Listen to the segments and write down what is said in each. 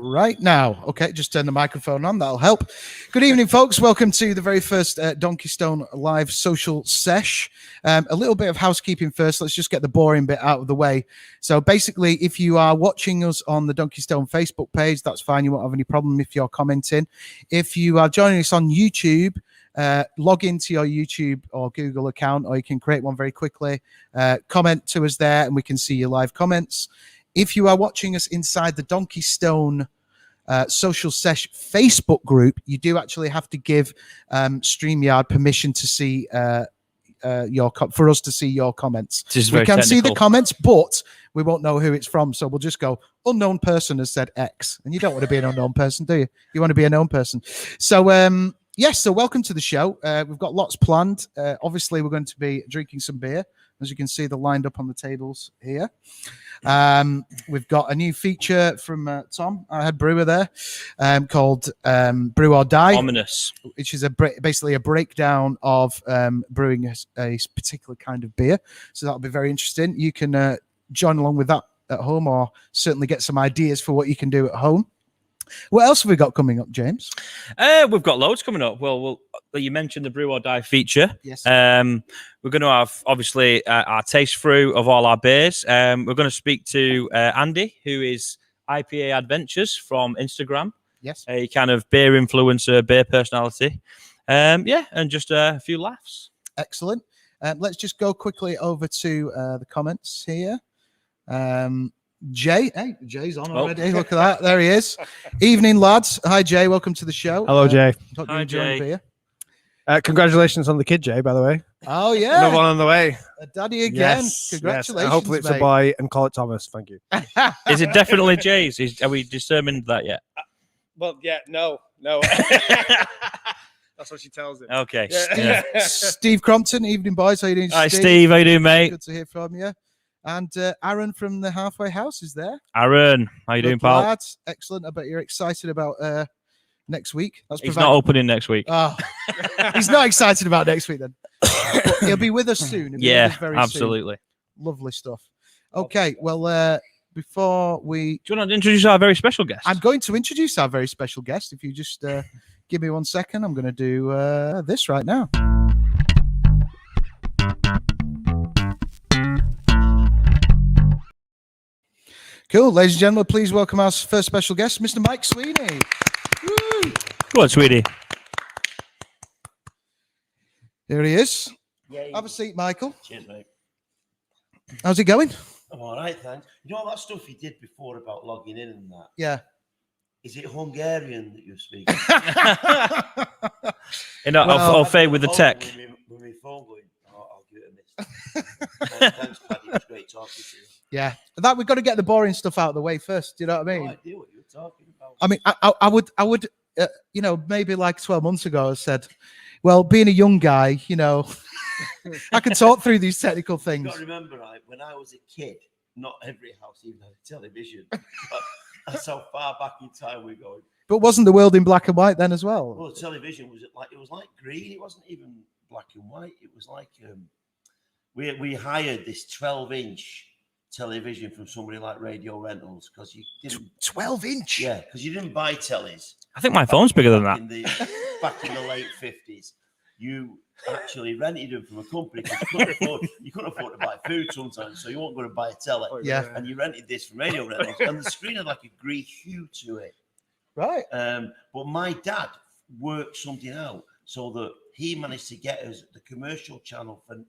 right now. Okay, just turn the microphone on. That'll help. Good evening, folks. Welcome to the very first Donkeystone Live Social Sesh. A little bit of housekeeping first. Let's just get the boring bit out of the way. So basically, if you are watching us on the Donkeystone Facebook page, that's fine. You won't have any problem if you're commenting. If you are joining us on YouTube, log into your YouTube or Google account, or you can create one very quickly. Comment to us there, and we can see your live comments. If you are watching us inside the Donkeystone Social Sesh Facebook group, you do actually have to give StreamYard permission to see for us to see your comments. We can see the comments, but we won't know who it's from. So we'll just go, unknown person has said X. And you don't want to be an unknown person, do you? You want to be a known person. So, yes, so welcome to the show. We've got lots planned. Obviously, we're going to be drinking some beer. As you can see, they're lined up on the tables here. We've got a new feature from Tom, our head brewer there, called Brew or Die. Ominous. Which is basically a breakdown of brewing a particular kind of beer. So that'll be very interesting. You can join along with that at home, or certainly get some ideas for what you can do at home. What else have we got coming up, James? We've got loads coming up. Well, you mentioned the Brew or Die feature. Yes. We're going to have, obviously, our taste through of all our beers. We're going to speak to Andy, who is IPA Adventures from Instagram. Yes. A kind of beer influencer, beer personality. And just a few laughs. Excellent. Let's just go quickly over to the comments here. Jay, hey, Jay's on already. Look at that. There he is. Evening, lads. Hi, Jay. Welcome to the show. Hello, Jay. Hi, Jay. Congratulations on the kid, Jay, by the way. Oh, yeah. Another one on the way. A daddy again. Yes, Congratulations. Yes. Hopefully it's a boy, and call it Thomas. Thank you. Is it definitely Jay's? Are we determined that yet? Well, yeah, no. That's what she tells him. Okay. Yeah. Steve Crompton, evening, boys. How you doing, Hi, Steve. How you doing, mate? Good to hear from you. And Aaron from the Halfway House is there. Aaron, how you doing, pal? Lads. Excellent. I bet you're excited about next week. He's not opening next week. Oh, he's not excited about next week then. But he'll be with us soon. Yeah, absolutely. Soon. Lovely stuff. Okay, well, before we... Do you want to introduce our very special guest? I'm going to introduce our very special guest. If you just give me 1 second, I'm going to do this right now. Cool. Ladies and gentlemen, please welcome our first special guest, Mr. Mike Sweeney. Woo. Go on, Sweeney. Here he is. Yay. Have a seat, Michael. Cheers, mate. How's it going? I'm all right, thanks. You know all that stuff you did before about logging in and that? Yeah. Is it Hungarian that you're speaking? I'll fade with the tech. With my phone going, I'll give it a miss. Thanks, Paddy. It was great talking to you. Yeah, that we've got to get the boring stuff out of the way first. Do you know what I mean? No idea what you were talking about. I mean, I would, maybe like 12 months ago, I said, well, being a young guy, I can talk through these technical things. You've got to remember, right? When I was a kid, not every house even had a television. But that's how far back in time we're going. But wasn't the world in black and white then as well? Well, the television was like green. It wasn't even black and white. It was like we hired this 12-inch television from somebody like Radio Rentals because you didn't 12-inch. Yeah, because you didn't buy tellies. I think my phone's bigger than that. Back in the late 50s, you actually rented them from a company because you couldn't afford to buy food sometimes, so you weren't going to buy a telly. Yeah, and you rented this from Radio Rentals, and the screen had like a grey hue to it. Right. But my dad worked something out so that he managed to get us the commercial channel for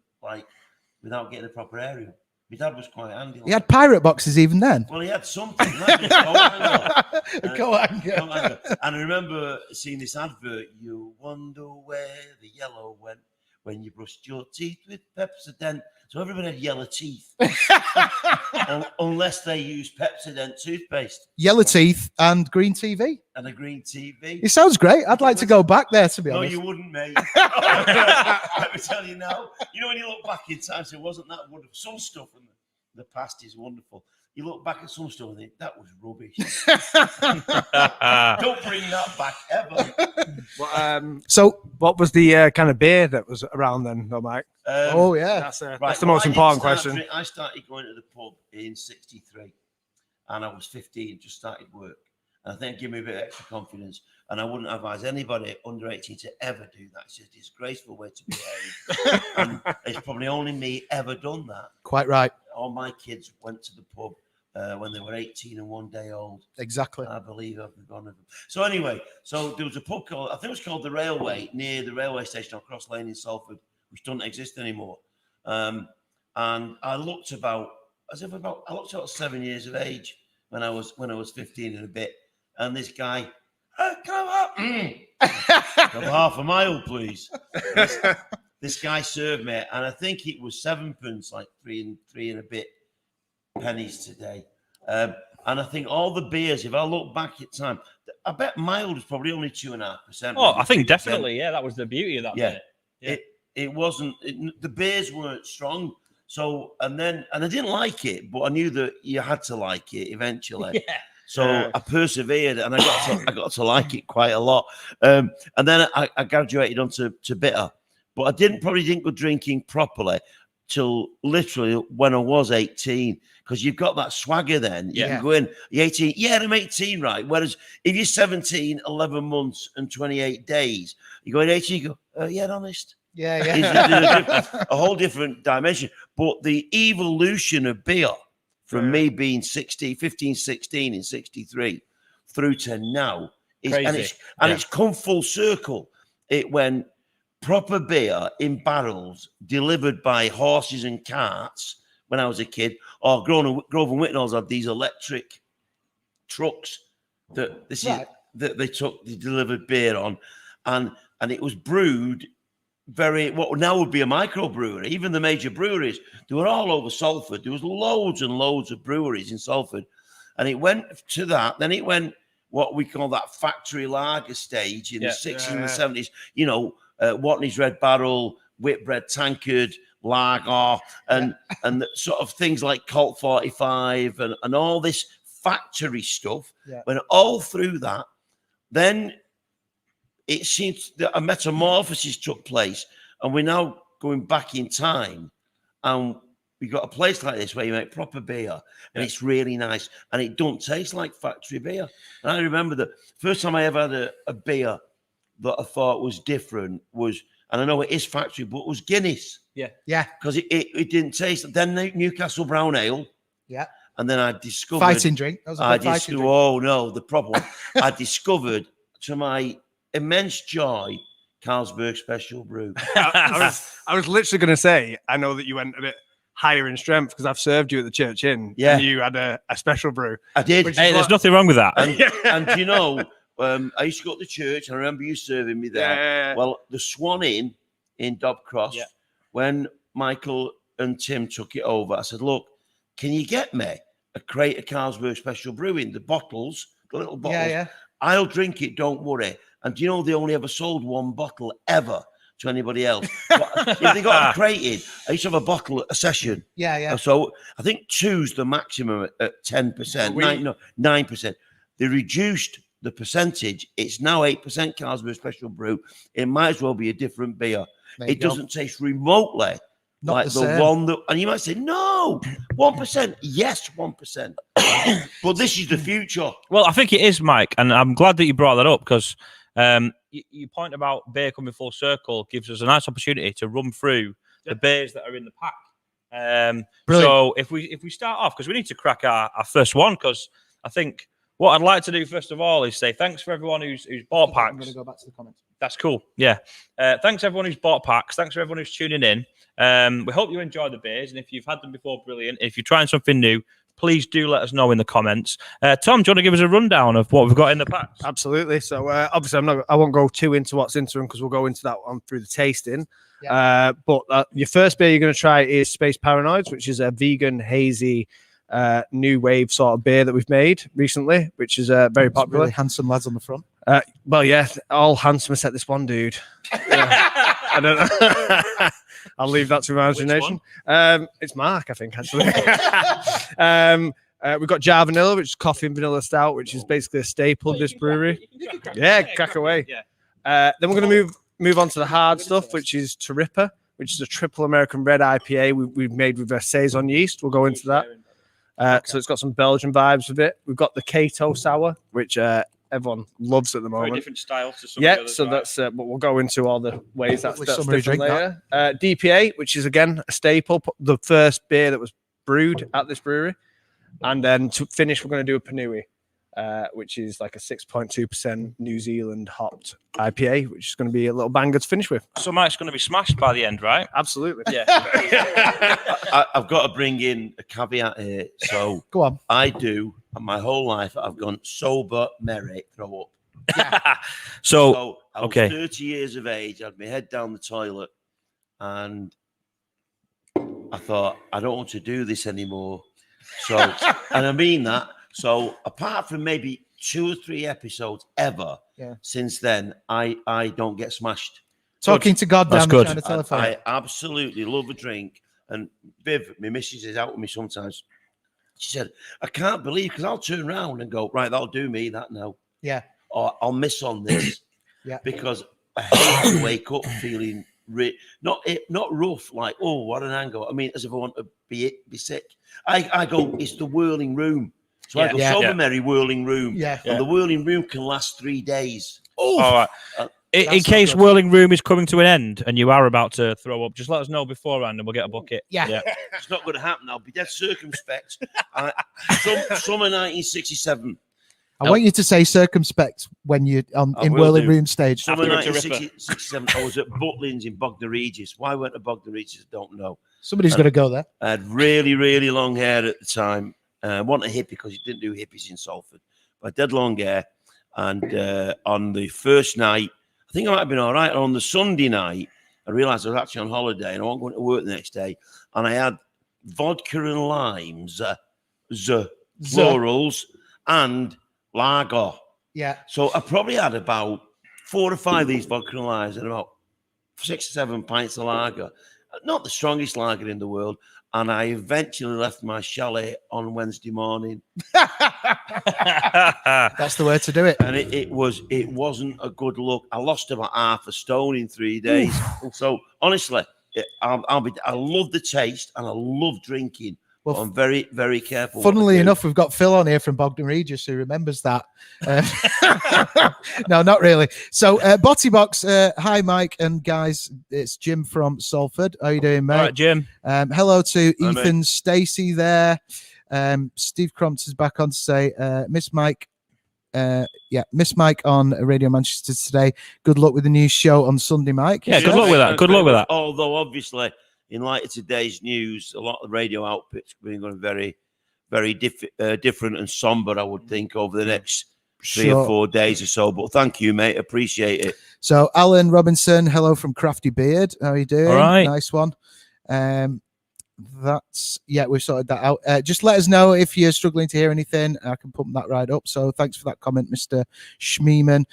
without getting a proper aerial. My dad was quite handy. He had pirate boxes even then. Well, he had something. Go on. And I remember seeing this advert. You wonder where the yellow went when you brushed your teeth with Pepsodent. So everybody had yellow teeth, unless they used Pepsodent toothpaste. Yellow teeth and green TV. And a green TV. It sounds great. I'd like to go back there, to be honest. No, you wouldn't, mate. Let me tell you now. You know, when you look back in time, so it wasn't that wonderful. Some stuff in the past is wonderful. You look back at some stuff and think, that was rubbish. Don't bring that back ever. So what was the kind of beer that was around then, though, Mike? That's the most important question. I started going to the pub in 63 and I was 15, just started work. And I think it gave me a bit of extra confidence. And I wouldn't advise anybody under 18 to ever do that. It's a disgraceful way to behave. And it's probably only me ever done that. Quite right. All my kids went to the pub when they were 18 and 1 day old. Exactly. I believe I've gone with them. So anyway, so there was a pub called, I think it was called The Railway, near the railway station on Cross Lane in Salford, which doesn't exist anymore. And I looked about 7 years of age when I was 15 and a bit. And this guy, can I have half a mile, please? This guy served me, and I think it was 7p, like three and a bit pennies today. And I think all the beers, if I look back at time, I bet mild was probably only 2.5%. Oh, I think definitely, yeah, that was the beauty of that. Yeah, Yeah. It wasn't. The beers weren't strong. So and I didn't like it, but I knew that you had to like it eventually. Yeah. So I persevered, and I got to like it quite a lot. And then I graduated onto bitter, but I probably didn't go drinking properly till literally when I was 18, because you've got that swagger then. You can go in, you're 18, yeah, I'm 18, right? Whereas if you're 17, 11 months and 28 days, you go in 18, you go, yeah, honest. Yeah. It's a whole different dimension. But the evolution of beer from me being 15, 16 in 63 through to now it's come full circle. It went proper beer in barrels delivered by horses and carts when I was a kid, or Grove and Whitnall's had these electric trucks that they delivered beer on, and it was brewed what now would be a microbrewery. Even the major breweries, they were all over Salford. There was loads and loads of breweries in Salford, and it went to that. Then it went what we call that factory lager stage in the 60s and the 70s. You know, Watney's Red Barrel, Whitbread Tankard, Lager, and the sort of things like Colt 45 and all this factory stuff. Yeah. Went all through that. Then it seems that a metamorphosis took place, and we're now going back in time, and we've got a place like this where you make proper beer, and it's really nice, and it don't taste like factory beer. And I remember the first time I ever had a beer that I thought was different was, and I know it is factory, but it was Guinness. Yeah. Because it didn't taste. Then Newcastle Brown Ale. Yeah. And then I discovered fighting drink. That was a good fighting drink. Oh no, the problem. I discovered, to my immense joy, Carlsberg Special Brew. I was literally going to say, I know that you went a bit higher in strength because I've served you at the Church Inn. Yeah. And you had a special brew. I did. Hey, there's nothing wrong with that. And you know, I used to go to the church, and I remember you serving me there. Yeah. Well, the Swan Inn in Dobcross, when Michael and Tim took it over, I said, look, can you get me a crate of Carlsberg Special Brewing, the bottles, the little bottles? Yeah. I'll drink it, don't worry. And do you know they only ever sold one bottle ever to anybody else? But if they got them crated, I used to have a bottle a session. Yeah. So I think 2's the maximum at 10%, 9%. They reduced the percentage. It's now 8% Carlsberg Special Brew. It might as well be a different beer. It doesn't taste remotely like the one that, and you might say, no, 1%. Yes, 1%. But this is the future. Well, I think it is, Mike, and I'm glad that you brought that up because your point about beer coming full circle gives us a nice opportunity to run through the beers that are in the pack. So if we start off, because we need to crack our first one, because I think what I'd like to do first of all is say thanks for everyone who's bought packs. I'm going to go back to the comments. That's cool. Yeah. Thanks everyone who's bought packs. Thanks for everyone who's tuning in. We hope you enjoy the beers, and if you've had them before, brilliant. If you're trying something new, please do let us know in the comments. Tom, do you want to give us a rundown of what we've got in the packs? Absolutely. So obviously, I won't go too into what's into them because we'll go into that one through the tasting. Yeah. But your first beer you're going to try is Space Paranoids, which is a vegan hazy new wave sort of beer that we've made recently, which is very popular. Really handsome lads on the front. Well, yeah, all handsome except this one dude. I don't know. I'll leave that to my imagination. It's Mark, I think, actually. We've got Jar Vanilla, which is coffee and vanilla stout, which is basically a staple of this brewery. Crack away. Then we're going to move on to the hard stuff, which is Tarippa, which is a triple American red IPA we've made with a Saison yeast. We'll go into that. So it's got some Belgian vibes with it. We've got the Cato Sour, which everyone loves at the moment. Very different style to some Yeah, of the others, so right? that's but we'll go into all the ways that's Somebody different drink later. DPA, which is again a staple, the first beer that was brewed at this brewery, and then to finish, we're going to do a Panui, which is like a 6.2% New Zealand hopped IPA, which is going to be a little banger to finish with. So Mike's going to be smashed by the end, right? Absolutely. Yeah. I've got to bring in a caveat here. So Go on. I do, and my whole life I've gone sober, merry, throw up. So I was okay. 30 years of age. I had my head down the toilet, and I thought, I don't want to do this anymore. So, and I mean that. So, apart from maybe 2 or 3 episodes ever since then, I don't get smashed. Talking to God That's down the good. China telephone. I absolutely love a drink. And Viv, my missus, is out with me sometimes. She said, I can't believe, because I'll turn around and go, right, that'll do me, that now. Yeah. Or I'll miss on this. Yeah. Because I hate to wake up feeling not rough, like, oh, what an angle. I mean, as if I want to be sick. I go, it's the whirling room. So I go, sober merry whirling room. Yeah. And the whirling room can last 3 days. Oh, all right. In That's case not good. whirling room is coming to an end and you are about to throw up, just let us know beforehand and we'll get a bucket. Yeah. It's not going to happen. I'll be dead circumspect. Summer 1967. I want you to say circumspect when you're in will whirling do. room stage. Summer After it's a 1967, I was at Butlins in Bognor Regis. Why I went to Bognor Regis, I don't know. Somebody's got to go there. I had really, really long hair at the time. I wasn't a hippie because you didn't do hippies in Salford. But I had dead long hair. And on the first night, I think I might have been all right. And on the Sunday night, I realised I was actually on holiday and I wasn't going to work the next day. And I had vodka and limes, plurals, and lager. Yeah. So I probably had about 4 or 5 of these vodka and limes and about 6 or 7 pints of lager. Not the strongest lager in the world. And I eventually left my chalet on Wednesday morning. That's the way to do it. And it wasn't a good look. I lost about half a stone in 3 days. So honestly, I love the taste and I love drinking. Well, I'm very, very careful. Funnily enough, we've got Phil on here from Bognor Regis who remembers that. No, not really. So, Botty Box, hi, Mike and guys. It's Jim from Salford. How you doing, mate? All right, Jim. Hello to Hi, Ethan, mate. Stacey there. Steve Crompton is back on to say, Miss Mike. Miss Mike on Radio Manchester today. Good luck with the new show on Sunday, Mike. Yeah, good luck with that. Good luck with that. Although, obviously, in light of today's news, a lot of the radio outputs are going very, very different and somber, I would think, over the next 3 or 4 days or so. But thank you, mate. Appreciate it. So, Alan Robinson, hello from Crafty Beard. How are you doing? All right. Nice one. We've sorted that out. Just let us know if you're struggling to hear anything. I can pump that right up. So, thanks for that comment, Mr. Schmeeman.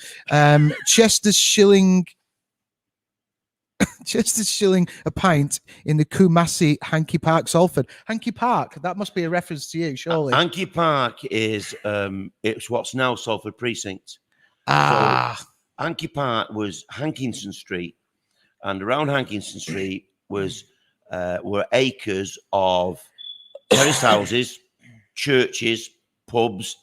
Chester's shilling a pint in the Kumasi Hankey Park, Salford. Hankey Park, that must be a reference to you, surely. Hankey Park is it's what's now Salford Precinct. Ah. So, Hankey Park was Hankinson Street, and around Hankinson Street were acres of terraced houses, churches, pubs,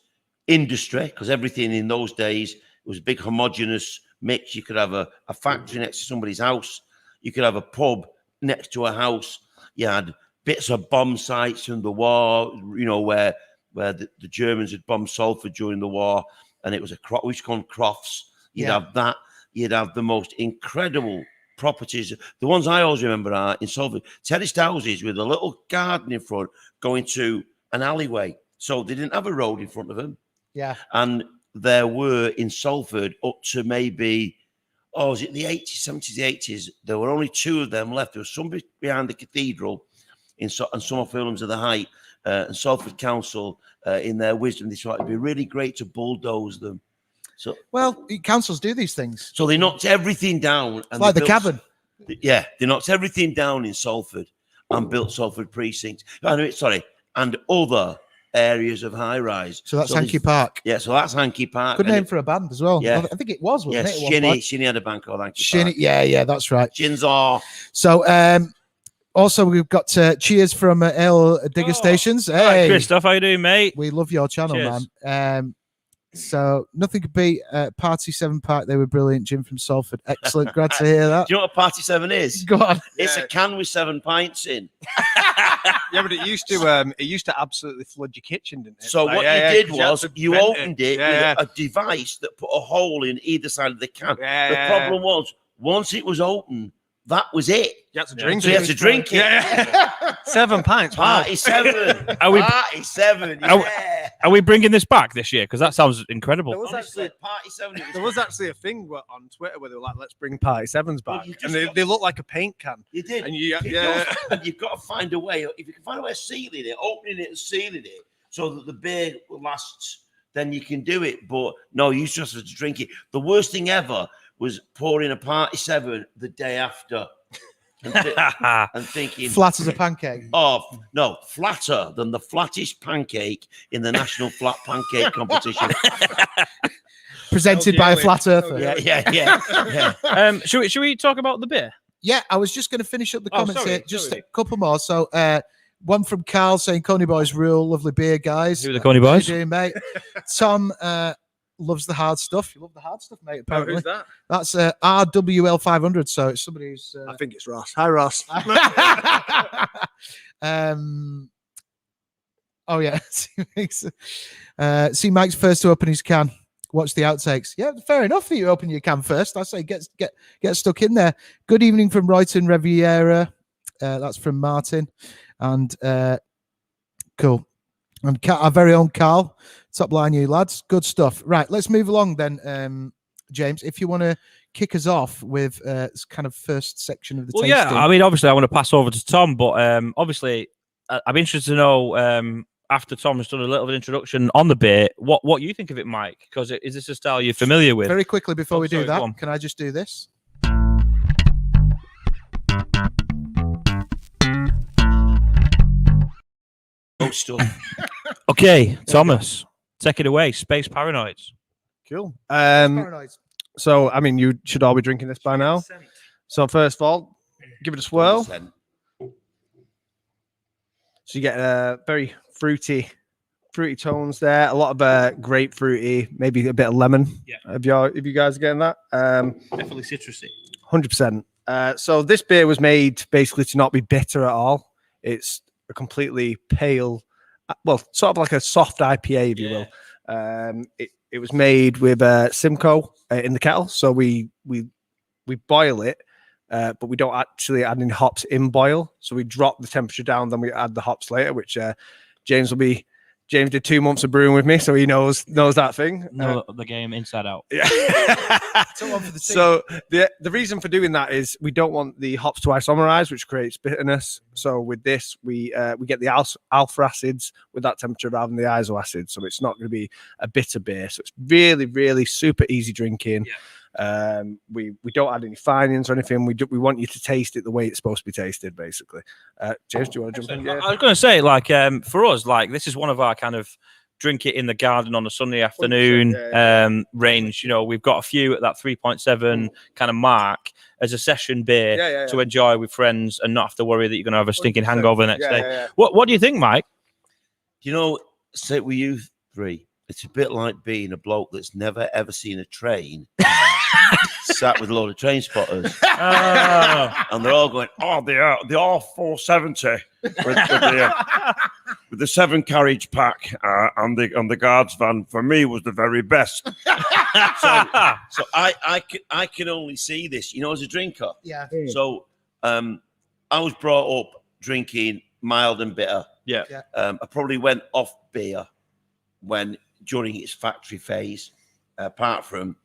industry, because everything in those days was a big homogenous mix. You could have a factory next to somebody's house. You could have a pub next to a house. You had bits of bomb sites from the war, you know, where the Germans had bombed Salford during the war, and it was we used to call them crofts. You'd have that. You'd have the most incredible properties. The ones I always remember are in Salford, terraced houses with a little garden in front going to an alleyway. So they didn't have a road in front of them. Yeah. And there were in Salford up to maybe, was it the 80s, 70s, 80s? There were only 2 of them left. There was some behind the cathedral and some of Fulhams of the Height, and Salford Council, in their wisdom, they thought it'd be really great to bulldoze them. So, well, councils do these things. So they knocked everything down. It's like the cabin. Yeah, they knocked everything down in Salford and built Salford Precinct. And other areas of high rise. So that's Hankey Park. Yeah, so that's Hankey Park. Good name for a band as well. Yeah. I think it was, wasn't it? Shinny had a band called Hankey Shinny, Park. yeah, that's right. Shins are. So Also, we've got cheers from Ale Digger Stations. Hey, Hi, Christoph, how you doing, mate? We love your channel, Cheers. man. So nothing could beat Party 7 Pack. They were brilliant. Jim from Salford. Excellent. Glad to hear that. Do you know what a Party 7 is? Go on. It's a can with 7 pints in. Yeah, but it used to absolutely flood your kitchen, didn't it? So Like, what yeah, you did 'cause had was to you vent opened it with a device that put a hole in either side of the can. Yeah, The yeah, problem was, once it was open, that was it. You had to drink So it. you had to drink it. Yeah. 7 pints. Wow. Party 7. Are we- Party 7. Are we- Yeah. Are we bringing this back this year? Because that sounds incredible. There was Honestly, actually Party 7. there was actually a thing on Twitter where they were like, "Let's bring Party 7s Well, back," you just and they look like a paint can. You did. And And you've got to find a way. If you can find a way of sealing it, opening it and sealing it so that the beer lasts, then you can do it. But no, you just have to drink it. The worst thing ever was pouring a Party 7 the day after and thinking, Flat as a pancake. oh, no, flatter than the flattest pancake in the National Flat Pancake Competition. Presented by a flat earther. Yeah. Should we talk about the beer? Yeah, I was just going to finish up the comments sorry, here. Just sorry. a couple more. So, one from Carl saying, Coney Boys rule. Lovely beer, guys. Who are the Coney How you Boys? doing, mate? Tom loves the hard stuff. You love the hard stuff, mate, apparently. Who's that? That's RWL 500. So it's somebody who's. I think it's Ross. Hi, Ross. Oh, yeah. See Mike's first to open his can. Watch the outtakes. Yeah, fair enough that you open your can first. I say get stuck in there. Good evening from Royton Riviera. That's from Martin. And cool. And our very own Carl. Top line, you lads. Good stuff. Right, let's move along then, James. If you want to kick us off with this kind of first section of the tasting. Yeah, I mean, obviously, I want to pass over to Tom, but obviously, I'm interested to know after Tom has done a little bit of introduction on the beer, what you think of it, Mike? Because is this a style you're familiar with? Very quickly before we do sorry, go that, on. can I just do this? Oh, stuff. Okay, Thomas, take it away. Space Paranoids. Cool. Paranoid. So, I mean, you should all be drinking this by now. So, first of all, give it a swirl. 100%. So you get very fruity tones there. A lot of grapefruity, maybe a bit of lemon. Yeah. If you guys are getting that, Definitely citrusy. 100%. So this beer was made basically to not be bitter at all. It's a completely pale, well, sort of like a soft IPA, if you will. It was made with Simcoe in the kettle, so we boil it. But we don't actually add any hops in boil. So we drop the temperature down, then we add the hops later, which James did 2 months of brewing with me, so he knows that thing. Know the game inside out. Yeah. So the reason for doing that is we don't want the hops to isomerize, which creates bitterness. So with this, we get the alpha acids with that temperature rather than the iso acids. So it's not going to be a bitter beer. So it's really, really super easy drinking. Yeah. We don't add any finings or anything. We want you to taste it the way it's supposed to be tasted, basically. James, do you want to jump in? I was going to say, like, for us, like, this is one of our kind of drink it in the garden on a Sunday afternoon range. You know, we've got a few at that 3.7 kind of mark as a session beer to enjoy with friends and not have to worry that you're going to have a stinking hangover the next day. What do you think, Mike? You know, say with you three, it's a bit like being a bloke that's never ever seen a train sat with a load of train spotters. And they're all going, oh, the R470 with the 7-carriage pack and the guards van for me was the very best. So I can only see this, you know, as a drinker. Yeah. So I was brought up drinking mild and bitter. Yeah. I probably went off beer during its factory phase, apart from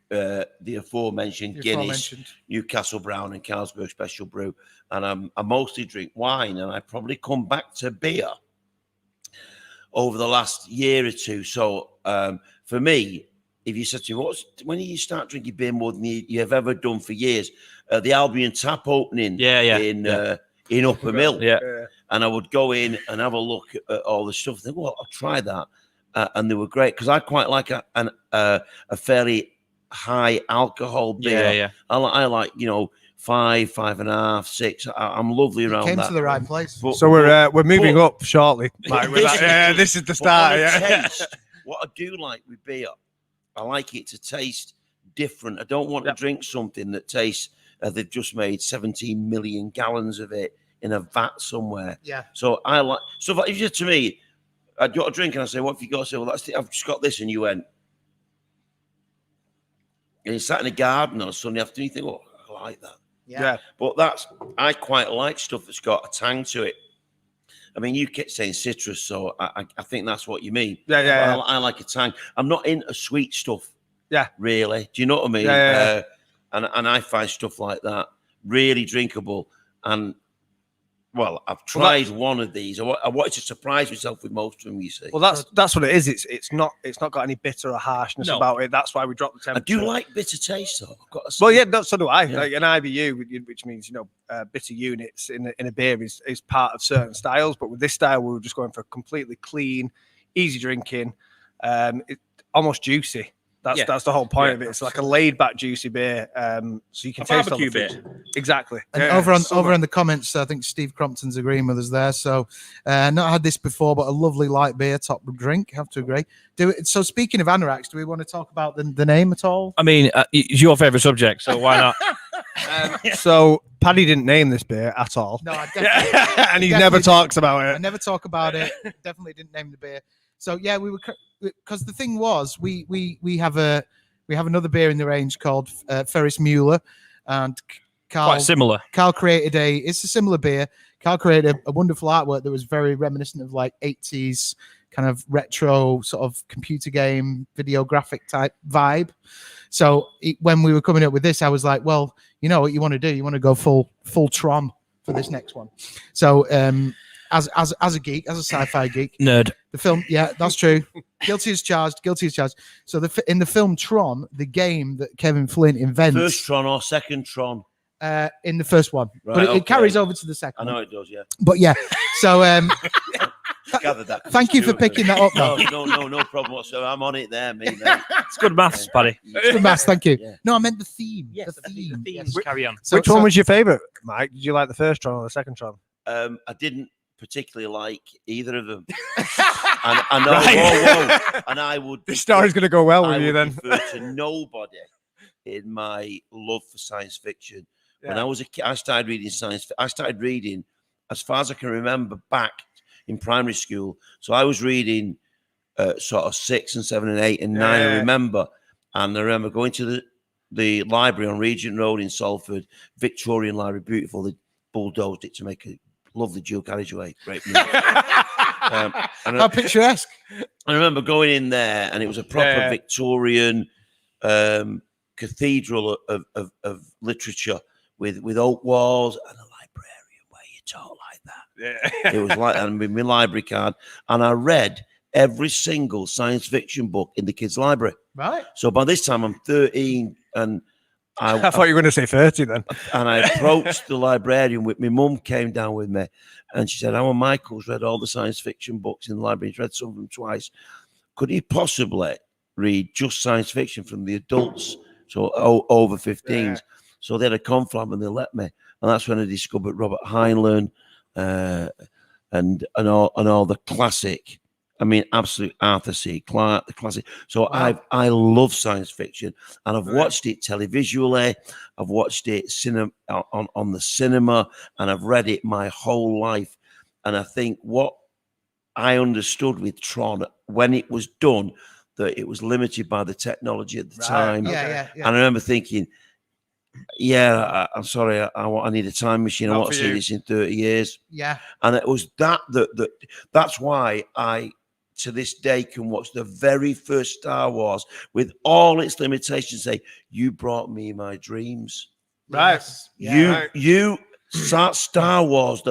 the aforementioned Guinness, Newcastle Brown, and Carlsberg Special Brew, and I mostly drink wine, and I probably come back to beer over the last year or two. So for me, if you said to me, when do you start drinking beer more than you have ever done for years? The Albion tap opening in Upper Mill, and I would go in and have a look at all the stuff. Think, well, I'll try that. And they were great because I quite like a fairly high alcohol beer. I like, you know, 5.5, 6. I'm lovely around Came that. to the right place. So we're moving up shortly. But This is the start. on a Yeah. taste, what I do like with beer, I like it to taste different. I don't want to drink something that tastes they've just made 17 million gallons of it in a vat somewhere. Yeah. So I like. So if you said to me, I got a drink, and I say, "What have you got?" I say, "Well, I've just got this," and you went, and you sat in a garden on a Sunday afternoon. You think, "Oh, I like that." Yeah. But I quite like stuff that's got a tang to it. I mean, you kept saying citrus, so I think that's what you mean. Yeah. I like a tang. I'm not into sweet stuff. Yeah. Really. Do you know what I mean? Yeah. And I find stuff like that really drinkable. And well, I've tried one of these. I wanted to surprise myself with most of them. You see. Well, that's what it is. It's not got any bitter or harshness about it. That's why we dropped the temperature. I do like bitter taste, though. I've got to say. Well, yeah, so do I. Yeah. Like an IBU, which means bitter units in a beer is part of certain styles. But with this style, we were just going for completely clean, easy drinking, almost juicy. That's the whole point of it. It's like a laid back, juicy beer. So you can taste all the barbecue food. Exactly. And over in the comments, I think Steve Crompton's agreeing with us there. So, not had this before, but a lovely light beer, top drink. Have to agree. So, speaking of anoraks, do we want to talk about the name at all? I mean, it's your favourite subject, so why not? So Paddy didn't name this beer at all. No, I definitely. And he never talks about it. I never talk about it. Definitely didn't name the beer. So yeah, we were because the thing was we have another beer in the range called Ferris Mueller, and Carl, Quite similar. Carl created it's a similar beer. Carl created a wonderful artwork that was very reminiscent of like 80s kind of retro sort of computer game video graphic type vibe. So when we were coming up with this, I was like, well, you know what you want to do? You want to go full Tron for this next one. So as a geek, as a sci-fi geek, Nerd. the film, yeah, that's true. Guilty as charged. So in the film Tron, the game that Kevin Flynn invents, First Tron or second Tron? In the first one, Right, but it okay. carries over to the second. I know one. it does, yeah. But yeah, so Gathered that. thank you for picking that up. Though. No problem whatsoever. I'm on it there, mate. It's good maths, Paddy. Good maths, thank you. Yeah. No, I meant the theme. Yes, the theme. themes. Yes. Carry on. Which one was your favorite, Mike? Did you like the first Tron or the second Tron? I didn't particularly like either of them. And I know, whoa. And I would. This story's going to go well I with you would then. refer to nobody in my love for science fiction. When Yeah. I was a kid, I started reading I started reading, as far as I can remember, back in primary school. So I was reading sort of 6 and 7 and 8 and 9. I remember, and I remember going to the library on Regent Road in Salford, Victorian Library, beautiful. They bulldozed it to make a lovely dual carriageway. Great. How picturesque. I remember going in there, and it was a proper Victorian cathedral of literature with oak walls and a librarian where you talk like that. It was like, and with my library card, and I read every single science fiction book in the kids' library. Right. So by this time, I'm 13, and I thought you were going to say 30 then. and I approached the librarian with my mum came down with me, and she said, "Our Michael's read all the science fiction books in the library. He's read some of them twice. Could he possibly read just science fiction from the adults, so over 15s?" Yeah. So they had a confab and they let me, and that's when I discovered Robert Heinlein and all the classic. I mean, absolute Arthur C. Clarke, the classic. So Wow. I love science fiction, and I've watched it televisually. I've watched it on the cinema, and I've read it my whole life. And I think what I understood with Tron when it was done, that it was limited by the technology at the time. Yeah. And I remember thinking, I'm sorry, I need a time machine. I Not want to for see you. this in 30 years. Yeah. And it was that's why I, to this day, can watch the very first Star Wars with all its limitations. Say, you brought me my dreams. Right. You Star Wars.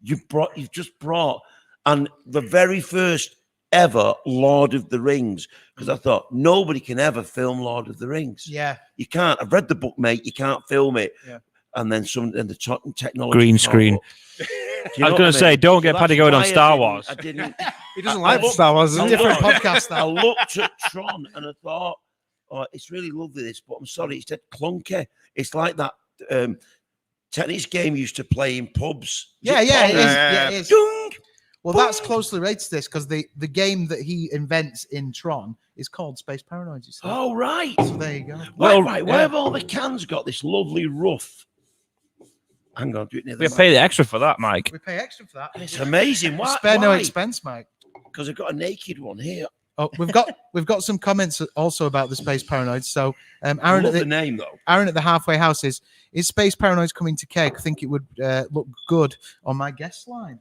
You've just brought, and the very first ever Lord of the Rings, because I thought nobody can ever film Lord of the Rings. Yeah. You can't. I've read the book, mate. You can't film it. Yeah. And then the technology. Green screen. Do you I was know going what to mean? say, don't get So Paddy that's going on why Star Wars. I didn't. He doesn't I like looked- Star Wars. I Is it? Different looked- podcast I now. looked at Tron and I thought, oh, it's really lovely this, but I'm sorry, it's dead clunky. It's like that tennis game used to play in pubs. Yeah, it is. Dung! Well, that's closely related to this because the game that he invents in Tron is called Space Paranoid. You see? Oh, right. So there you go. Why have all the cans got this lovely rough? Hang on, do it near the We pay the extra for that, Mike. We pay extra for that. It's amazing. Why? Spare no expense, Mike. Because I've got a naked one here. Oh, we've got some comments also about the Space Paranoid. So, I Aaron love at the name though. Aaron at the halfway house is Space Paranoid coming to Keg? I think it would look good on my guest line.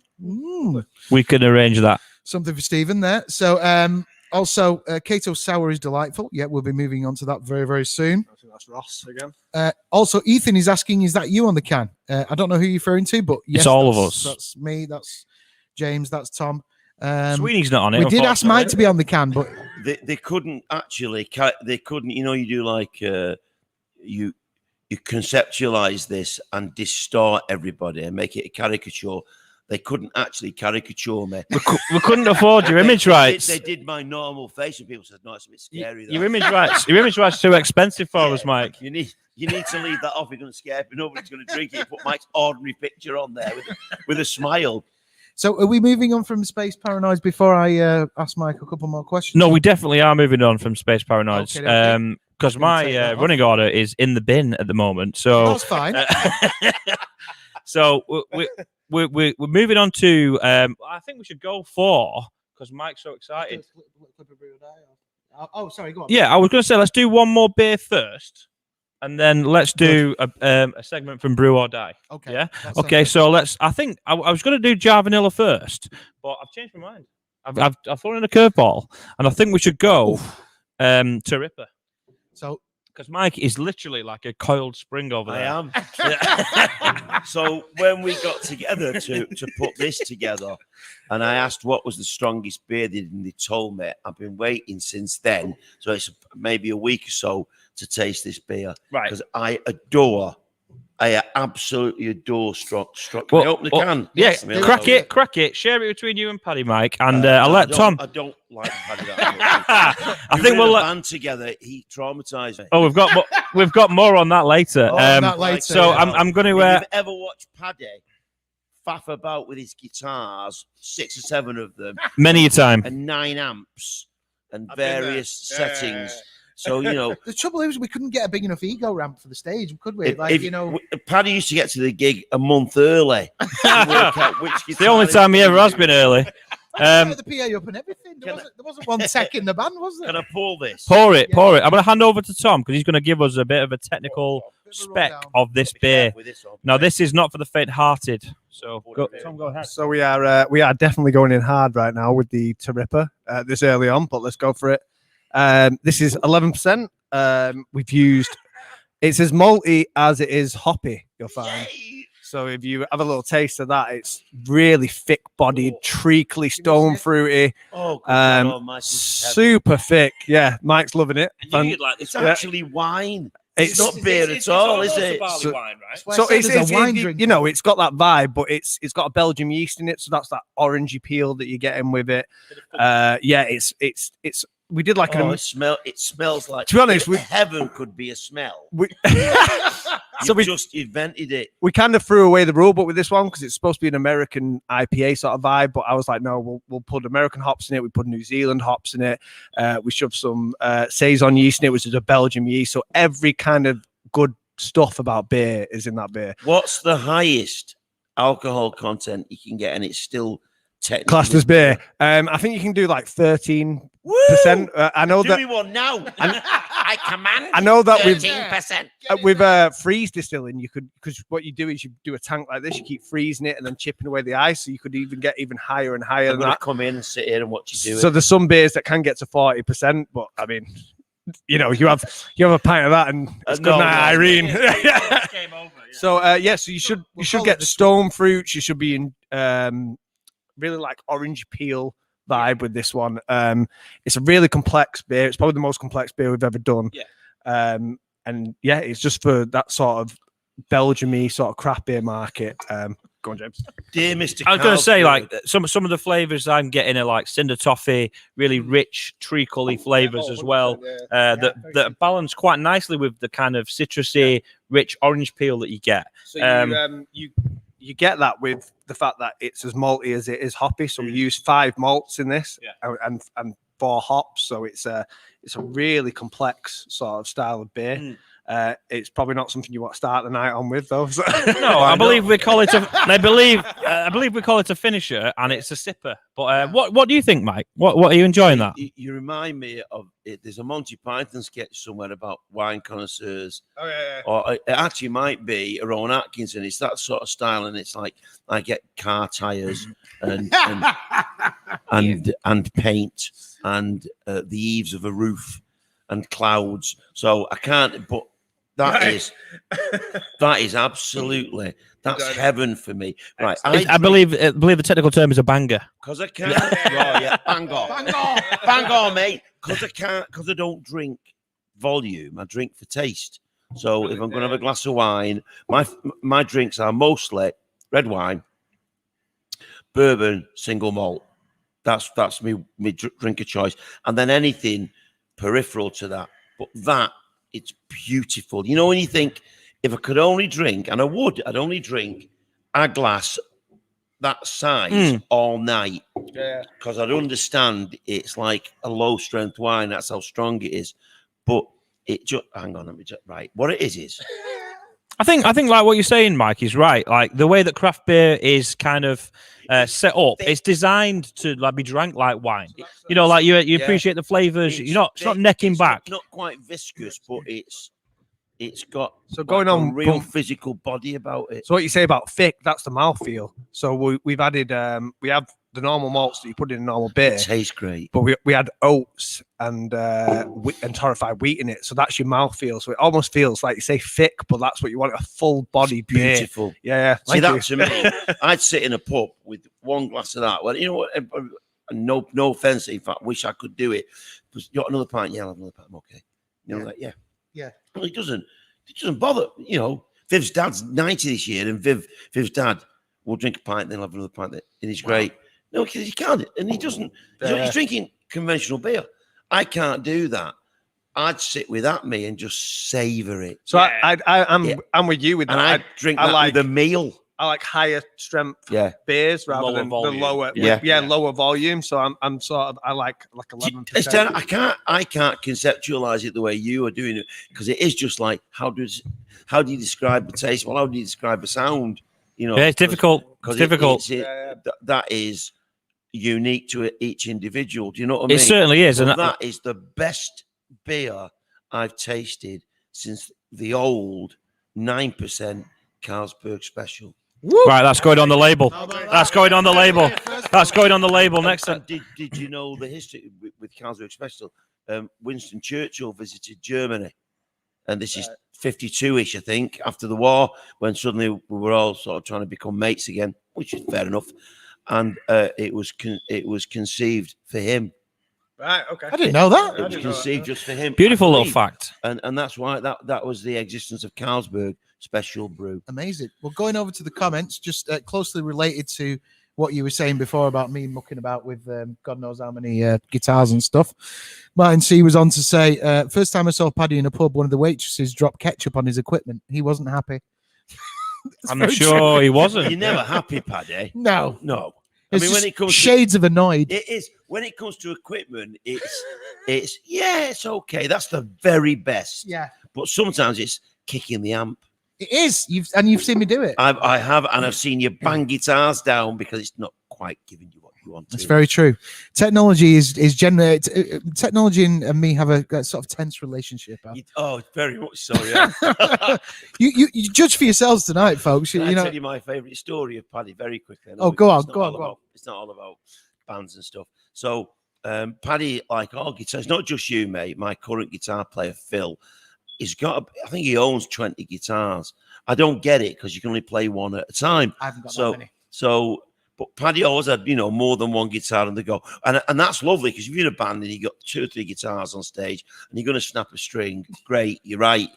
We can arrange that. Something for Stephen there. So, also, Cato Sour is delightful. Yeah, we'll be moving on to that very, very soon. I think that's Ross again. Also, Ethan is asking, is that you on the can? I don't know who you're referring to, but yes, it's all of us. That's me. That's James. That's Tom. Sweeney's not on it. We did ask Mike to be on the can, but They couldn't actually. They couldn't. You know, you do like you conceptualize this and distort everybody and make it a caricature. They couldn't actually caricature me. We couldn't afford your image rights. They did my normal face, and people said, "No, it's a bit scary." Your image rights. Your image rights too expensive for us, Mike. You need to leave that off. You're going to scare people. Nobody's going to drink it. Put Mike's ordinary picture on there with a smile. so are we moving on from Space Paranoids before I ask Mike a couple more questions? No, we definitely are moving on from Space Paranoids. Okay. Because my running order is in the bin at the moment. So That's fine. so we're moving on to. I think we should go for because Mike's so excited. Oh, sorry, go on. Yeah, I was going to say let's do one more beer first, and then let's do a segment from Brew or Die. Okay. Yeah. that sounds Okay. good. So let's. I think I was going to do Jar Vanilla first, but I've changed my mind. I've thrown in a curveball, and I think we should go to Ripper. So Because Mike is literally like a coiled spring over there. I am. So when we got together to put this together, and I asked what was the strongest beer, they told me. I've been waiting since then. So it's maybe a week or so to taste this beer. Right. Because I absolutely adore strong. Well, Can I open the can? Yeah, I mean, crack it. Share it between you and Paddy, Mike, and I'll let Tom. I don't like Paddy that much. I think we'll let band together. He traumatized me. Oh, we've got more on that later. that later, So yeah. I'm going to. If you've ever watched Paddy faff about with his guitars, 6 or 7 of them, many a time. and 9 amps and various settings. So the trouble is we couldn't get a big enough ego ramp for the stage, could we? Paddy used to get to the gig a month early. To work out which It's the only time he ever has been early. the PA up and everything. There wasn't one tech in the band, was there? Can I pull this? Pour it. I'm going to hand over to Tom because he's going to give us a bit of a technical spec of this beer. Now, this is not for the faint-hearted. So, Tom, go ahead. So we are definitely going in hard right now with the Ripper this early on, but let's go for it. This is 11%. We've used it's as malty as it is hoppy, you'll find. Yay! So if you have a little taste of that, it's really thick-bodied, treacly, stone fruity. Oh, God, super thick. Yeah, Mike's loving it. It's actually wine. It's not beer at all, is it? So, wine, right? So it's a wine drink. It's got that vibe, but it's got a Belgian yeast in it, so that's that orangey peel that you're getting with it. It's we did like it smells like, to be honest, heaven could be a smell. So we just invented it. We kind of threw away the rule book with this one because it's supposed to be an American IPA sort of vibe, but I was like, no, we'll put American hops in it. We put New Zealand hops in it. We shoved some saison yeast in it, which is a Belgian yeast. So every kind of good stuff about beer is in that beer. What's the highest alcohol content you can get, and it's still technically classed as beer? I think you can do like 13%. I know do that. Do one now. I command. I know that 13%. with freeze distilling, you could, because what you do is you do a tank like this, you keep freezing it and then chipping away the ice, so you could even get even higher and higher. I'm gonna come in and sit here and watch you do it. So there's some beers that can get to 40%, but I mean, you have a pint of that and it's good night, Irene. Game over, yeah. So so you should get stone fruits. You should be in really like orange peel vibe with this one. It's a really complex beer. It's probably the most complex beer we've ever done. Yeah. And yeah, it's just for that sort of Belgium-y sort of craft beer market. Go on, James. Dear Mr. I was going to say, Carlsberg, like some of the flavors I'm getting are like cinder toffee, really rich treacly flavors as well. That balance quite nicely with the kind of citrusy, rich orange peel that you get. So you get that with the fact that it's as malty as it is hoppy. So we use 5 malts in this, and 4 hops. So it's a really complex sort of style of beer. It's probably not something you want to start the night on with, though. So. No, I believe we call it I believe we call it a finisher, and it's a sipper. But what do you think, Mike? What are you enjoying that? You remind me of it. There's a Monty Python sketch somewhere about wine connoisseurs. Oh yeah. Or it actually might be Rowan Atkinson. It's that sort of style, and it's like I get car tires and paint and the eaves of a roof and clouds. So I can't. But that is absolutely heaven for me. Right. I believe the technical term is a banger. Because I can't. Bang on, mate. Because I don't drink volume. I drink for taste. So if I'm going to have a glass of wine, my drinks are mostly red wine, bourbon, single malt. That's me drink of choice, and then anything peripheral to that. But that it's beautiful. You know, when you think, if I could only drink, and I'd only drink a glass that size all night. Yeah. Because I'd understand it's like a low strength wine. That's how strong it is. But it just, hang on, let me just, right. What it is. I think like what you're saying, Mike, is right. Like the way that craft beer is kind of set up, it's designed to like be drank like wine. You know, like you appreciate the flavors. It's not necking back. Not quite viscous, but it's got going on real physical body about it. So what you say about thick? That's the mouthfeel. So we've added we have the normal malts that you put in a normal beer. It tastes great. But we had oats and torrefied wheat in it. So that's your mouthfeel. So it almost feels like you say thick, but that's what you want, a full body beer. Beautiful. Yeah. See, that to me, I'd sit in a pub with one glass of that. Well, you know what? No offense. In fact, wish I could do it. But you got another pint? Yeah, I'll have another pint. I'm okay. You know, like, yeah. Well, it doesn't bother. You know, Viv's dad's 90 this year, and Viv's dad will drink a pint, then he'll have another pint, and it's great. No, because he can't, and he doesn't. He's drinking conventional beer. I can't do that. I'd sit with that and just savor it. So I'm with you with that. And I drink that with a meal. I like higher strength beers rather than the lower lower volume. So I'm sort of I like 11%. I can't conceptualize it the way you are doing it, because it is just like how do you describe the taste? Well, how do you describe the sound? You know, it's difficult. It's difficult. That is unique to each individual. Do you know what I mean? It certainly is, and that is the best beer I've tasted since the old 9% Carlsberg Special. Woo! Right, that's going on the label. That's going on the label. That's going on the label next time. Did you know the history with Carlsberg Special? Winston Churchill visited Germany, and this is 52-ish, I think, after the war, when suddenly we were all sort of trying to become mates again, which is fair enough. And it was conceived for him. Right. Okay. I didn't know that. It was conceived just for him. Beautiful little fact. And that's why that was the existence of Carlsberg Special Brew. Amazing. Well, going over to the comments, just closely related to what you were saying before about me mucking about with God knows how many guitars and stuff. Martin C was on to say, first time I saw Paddy in a pub, one of the waitresses dropped ketchup on his equipment. He wasn't happy. I'm sure he wasn't. You're never happy, Paddy. No. I mean, when it comes shades of annoyed. It is when it comes to equipment. It's okay. That's the very best. Yeah. But sometimes it's kicking the amp. It is. You've seen me do it. I have, and I've seen you bang guitars down because it's not quite giving you what you want. That's very true. Technology is generally technology and me have a sort of tense relationship. Very much so. Yeah. you judge for yourselves tonight, folks. Can I tell you my favourite story of Paddy very quickly? Go on. It's not all about bands and stuff. So Paddy, like all guitars, not just you, mate. My current guitar player, Phil, he's got. I think he owns 20 guitars. I don't get it because you can only play one at a time. I haven't got that many. But Paddy always had, more than one guitar on the go. And that's lovely because if you're in a band and you got 2 or 3 guitars on stage and you're going to snap a string, great, you're right.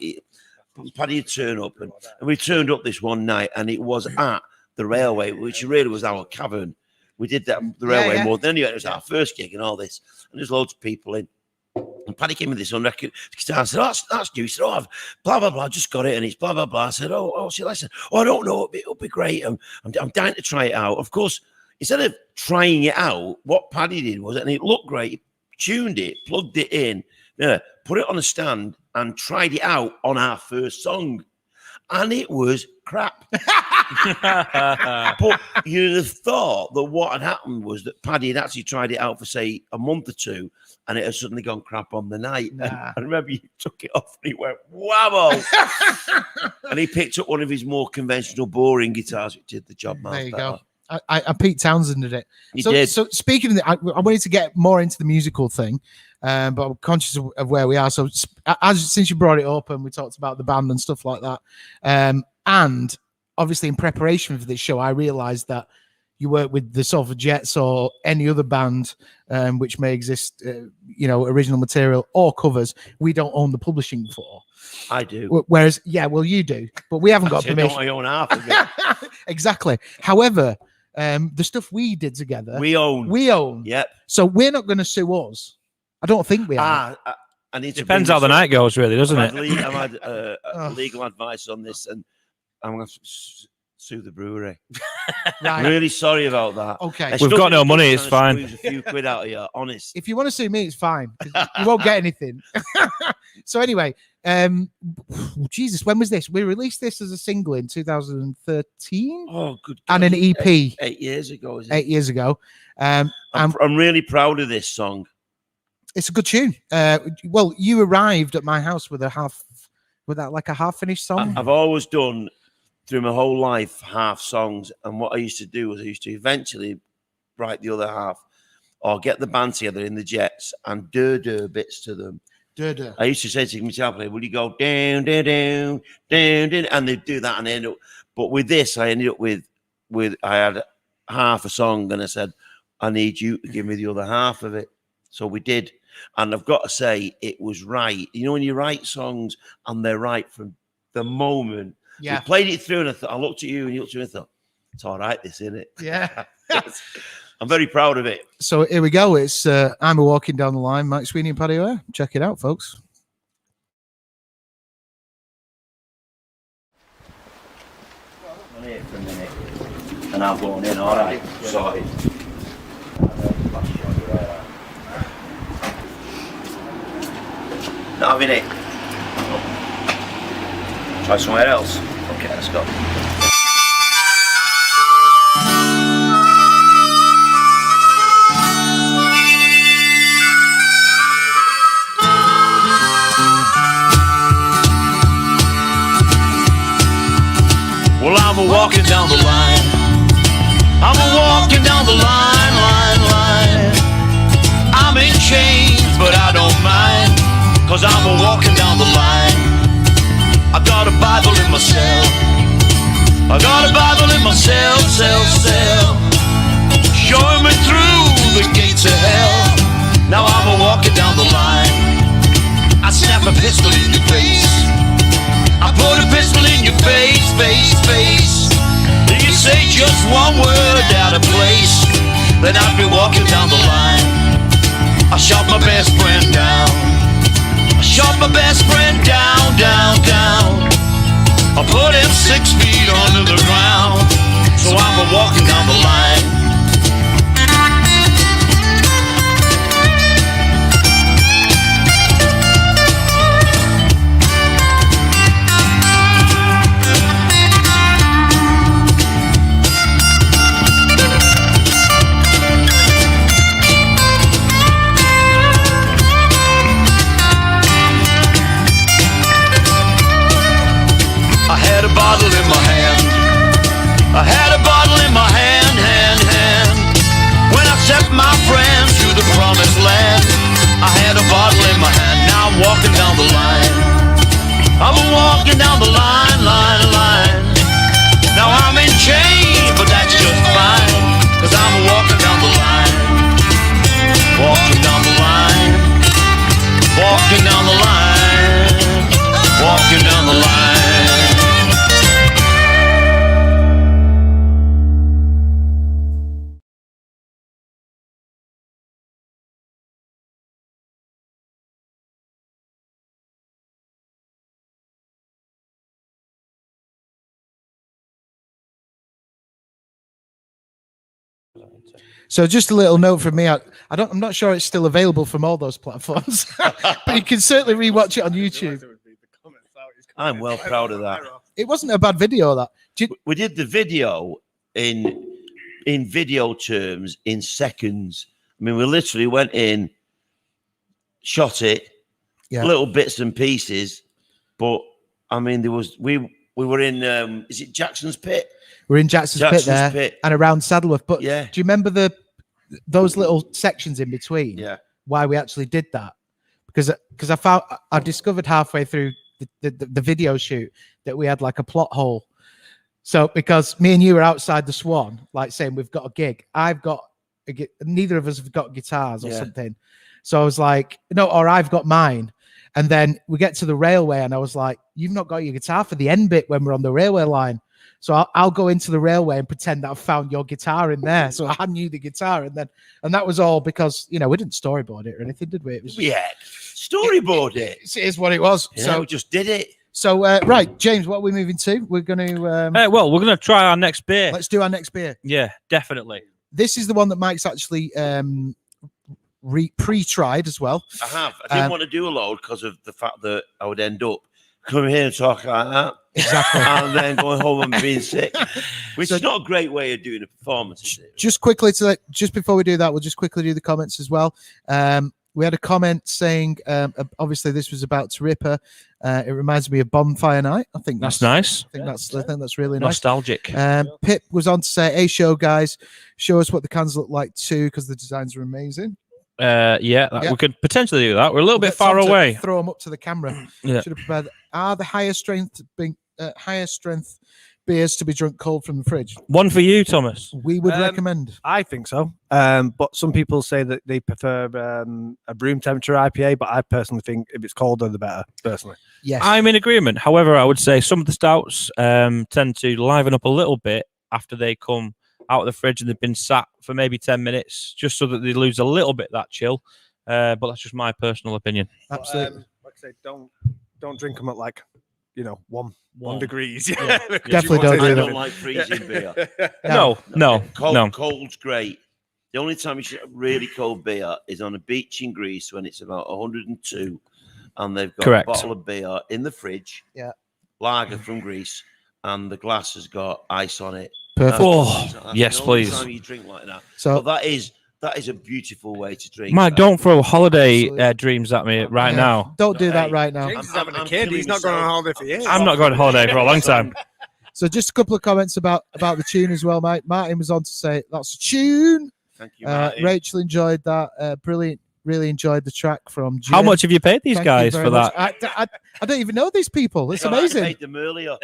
Paddy would turn up and we turned up this one night and it was at the railway, which really was our cavern. We did that the railway more than anyway. It was our first gig and all this, and there's loads of people in. And Paddy came with this on record guitar. I said, that's new. He said, I've blah blah blah, just got it, and it's blah blah blah. I said, see, I said, I don't know, it'll be great. I'm dying to try it out. Of course, instead of trying it out, what Paddy did was, and it looked great. He tuned it, plugged it in, put it on a stand, and tried it out on our first song, and it was crap. But you'd have thought that what had happened was that Paddy had actually tried it out for, say, a month or two, and it had suddenly gone crap on the night. Nah. And I remember he took it off and he went, whammo! And he picked up one of his more conventional, boring guitars, which did the job miles There you better. go. I Pete Townsend did it. He did. So speaking of that, I wanted to get more into the musical thing, but I'm conscious of where we are. So since you brought it up and we talked about the band and stuff like that, and obviously in preparation for this show, I realised that you work with the Suffragettes or any other band which may exist, original material or covers. We don't own the publishing for. I do. Whereas, you do, but we haven't got permission. I own half of it. Exactly. However, the stuff we did together, we own. Yep. So we're not going to sue us. I don't think we are. I need to. Depends how the night goes, really, doesn't it? I've had legal advice on this, and I'm going to sue the brewery. Right. I'm really sorry about that. Okay. We've got no money. It's fine. A few quid out of you, honest. If you want to sue me, it's fine. You won't get anything. So anyway, Jesus, when was this? We released this as a single in 2013. Oh, good God. And an EP 8 years ago. 8 years ago. I'm really proud of this song. It's a good tune. Well, you arrived at my house with a half-finished song. I've always done, through my whole life, half songs, and what I used to do was I used to eventually write the other half, or get the band together in the Jets and do bits to them. I used to say to the guitar player, will you go down, down, down, down, down, and they'd do that, and they end up. But with this, I ended up with I had half a song, and I said, I need you to give me the other half of it. So we did, and I've got to say, it was right. You know, when you write songs and they're right from the moment. Yeah. We played it through, and I looked at you, and you looked at me, and I thought, it's all right, this, isn't it? Yeah. I'm very proud of it. So here we go. It's I'm a Walking Down the Line, Mike Sweeney and Paddy. Check it out, folks. I'm here for a minute, and I'm going in, all right. Sorry. Not having it. Try somewhere else. Okay, let's go. Well, I'm a walking down the line. I'm a walking down the line, line. I'm in chains, but I don't mind, 'cause I'm a walking down the line. I got a Bible in my cell. I got a Bible in my cell. Showing me through the gates of hell. Now I'm a walking down the line. I snap a pistol in your face. I put a pistol in your face. You say just one word out of place, then I'd be walking down the line. I shot my best friend down. I shot my best friend down. I put him 6 feet under the ground. So I'm a walking down the line. I had a bottle in my hand. I had a bottle in my hand. So just a little note from me. I'm not sure it's still available from all those platforms, but you can certainly rewatch it on YouTube. I'm well proud of that. It wasn't a bad video. That We did the video in video terms in seconds. I mean, we literally went in, shot it, little bits and pieces. But I mean, we were in is it Jackson's Pit? We're in Jackson's Pit and around Saddleworth. But do you remember those little sections in between? Yeah. Why we actually did that? Because I discovered halfway through the video shoot that we had like a plot hole. So because me and you were outside the Swan, like saying we've got a gig, neither of us have got guitars or something. So I was like, no, or I've got mine. And then we get to the railway and I was like, you've not got your guitar for the end bit when we're on the railway line. So I'll go into the railway and pretend that I've found your guitar in there. So I hand you the guitar, and that was all because we didn't storyboard it or anything, did we? It was storyboard it. It is what it was. Yeah, so we just did it. So right, James, what are we moving to? We're going to well, we're going to try our next beer. Let's do our next beer. Yeah, definitely. This is the one that Mike's actually pre-tried as well. I have. I didn't want to do a load because of the fact that I would end up coming here and talking like that. Exactly. And then going home and being sick, which is not a great way of doing a performance. Is it? Just quickly just before we do that, we'll just quickly do the comments as well. We had a comment saying, obviously this was about Ripper. It reminds me of Bonfire Night. I think that's nice. I think that's really nice. Nostalgic. Pip was on to say, "Hey, show guys, show us what the cans look like too, because the designs are amazing." We could potentially do that. We're a little bit far away. Throw them up to the camera. Yeah. Should have prepared. Are the higher strength beers to be drunk cold from the fridge? One for you, Thomas. We would recommend. I think so. But some people say that they prefer a room temperature IPA, but I personally think if it's colder, the better, personally. Yes. I'm in agreement. However, I would say some of the stouts tend to liven up a little bit after they come out of the fridge and they've been sat for maybe 10 minutes, just so that they lose a little bit that chill. But that's just my personal opinion. Absolutely. Like I say, don't drink them at one degrees. Yeah. Definitely don't do I that. don't like freezing beer. No. Cold's great. The only time you should have really cold beer is on a beach in Greece when it's about 102 and they've got a bottle of beer in the fridge, lager from Greece, and the glass has got ice on it. Perfect. That's yes, the only please. time you drink like that. So that is a beautiful way to drink. Mike, don't throw holiday dreams at me right now. Don't do that right now. James is having a kid. He's not going on holiday for years. I'm not going on holiday for a long time. So just a couple of comments about the tune as well, Mike. Martin was on to say that's a tune. Thank you, Martin. Rachel enjoyed that. Brilliant. Really enjoyed the track from Jim. How much have you paid these Thank guys you for very that? much. I don't even know these people. It's amazing. I paid them earlier.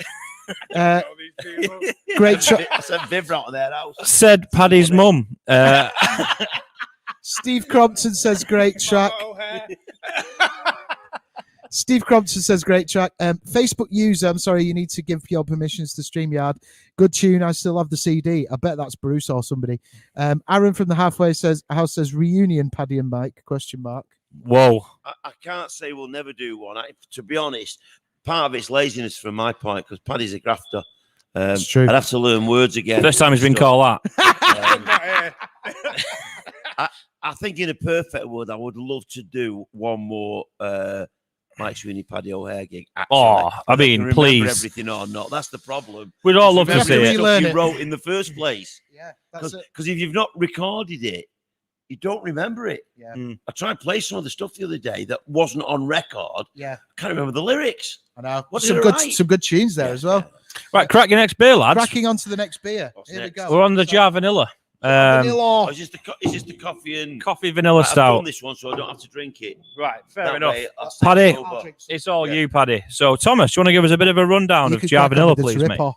Great track. I sent Viv out of their house. Said Paddy's mum. Steve Crompton says great track. Steve Crompton says great track. Facebook user, I'm sorry, you need to give your permissions to StreamYard. Good tune. I still have the CD. I bet that's Bruce or somebody. Aaron from the Halfway House says reunion, Paddy and Mike? ? Whoa. I can't say we'll never do one. To be honest, part of it's laziness from my point because Paddy's a grafter. It's true. I'd have to learn words again. First time he's been called that. I think in a perfect world, I would love to do one more Mike Sweeney, Paddy O'Hare gig. Actually. Oh, I mean, remember please. everything or not. That's the problem. We'd all love to see it. You wrote in the first place. Yeah, that's it. Because if you've not recorded it, you don't remember it. Yeah. I tried to play some of the stuff the other day that wasn't on record. Yeah. I can't remember the lyrics. I know. What Some did good I write? some good tunes there as well. Right, crack your next beer, lads. Cracking on to the next beer. What's Here next? we go. We're on the Jar Vanilla. Vanilla. It's just the coffee and Coffee vanilla I've done stout. this one, so I don't have to drink it. Right, fair That enough. way I'll Paddy, start over. it's all Yeah. you, Paddy. So, Thomas, do you want to give us a bit of a rundown You of could Jar crack on Vanilla, with the please, mate? Tripper.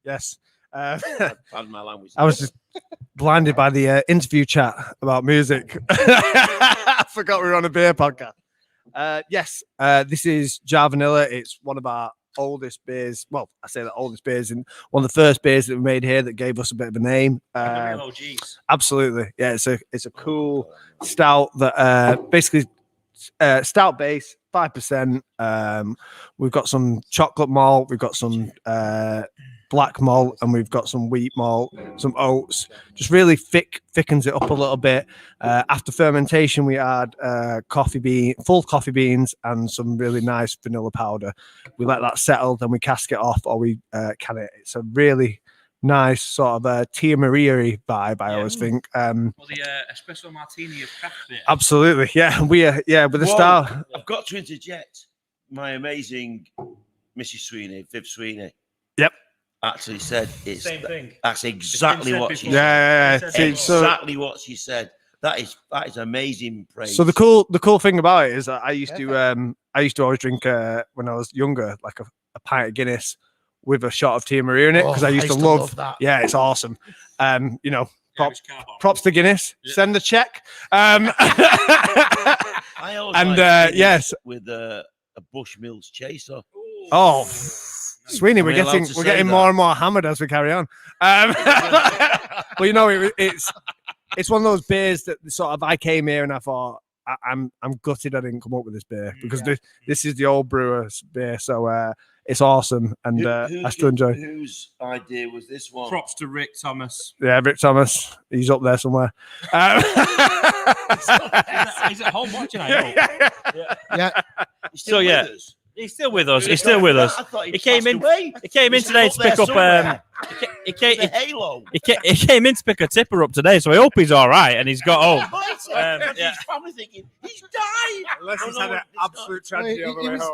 Yes. Pardon my language. I was just blinded by the interview chat about music. I forgot we were on a beer podcast. Yes, this is Jar Vanilla. It's one of our oldest beers. Well, I say the oldest beers, and one of the first beers that we made here that gave us a bit of a name. Absolutely, yeah. It's a cool stout that basically stout base, 5%. We've got some chocolate malt. We've got some black malt, and we've got some wheat malt, some oats. Just really thickens it up a little bit. After fermentation, we add full coffee beans and some really nice vanilla powder. We let that settle, then we cask it off, or we can it. It's a really nice sort of Tia Maria vibe, I always think. The espresso martini of craft beer. Absolutely, yeah. With the style. I've got to interject. My amazing Mrs. Sweeney, Viv Sweeney. Yep. Actually said it's Same thing. That's exactly what she said. Yeah. Exactly what she said. That is amazing praise. So the cool thing about it is that I used to always drink when I was younger, like a pint of Guinness with a shot of Tia Maria in it, because I used to love that. Yeah, it's awesome. Props to Guinness. Yeah. Send the check. I always yes, with a Bushmills chaser. Oh, Sweeney, we're getting more and more hammered as we carry on. Well, you know, it's one of those beers that sort of I came here and I thought I'm gutted I didn't come up with this beer, because this is the old brewer's beer, so it's awesome, and I still enjoy. Whose idea was this one? Props to Rick Thomas. Yeah, Rick Thomas. He's up there somewhere. He's at home watching, I hope. Yeah. So yeah, he's still with us. He's still with us. He came in. He came in today to pick up. He came in to pick a tipper up today, so I hope he's all right and he's got home. His family thinking he's died. Unless he's had an absolute tragedy over the way home.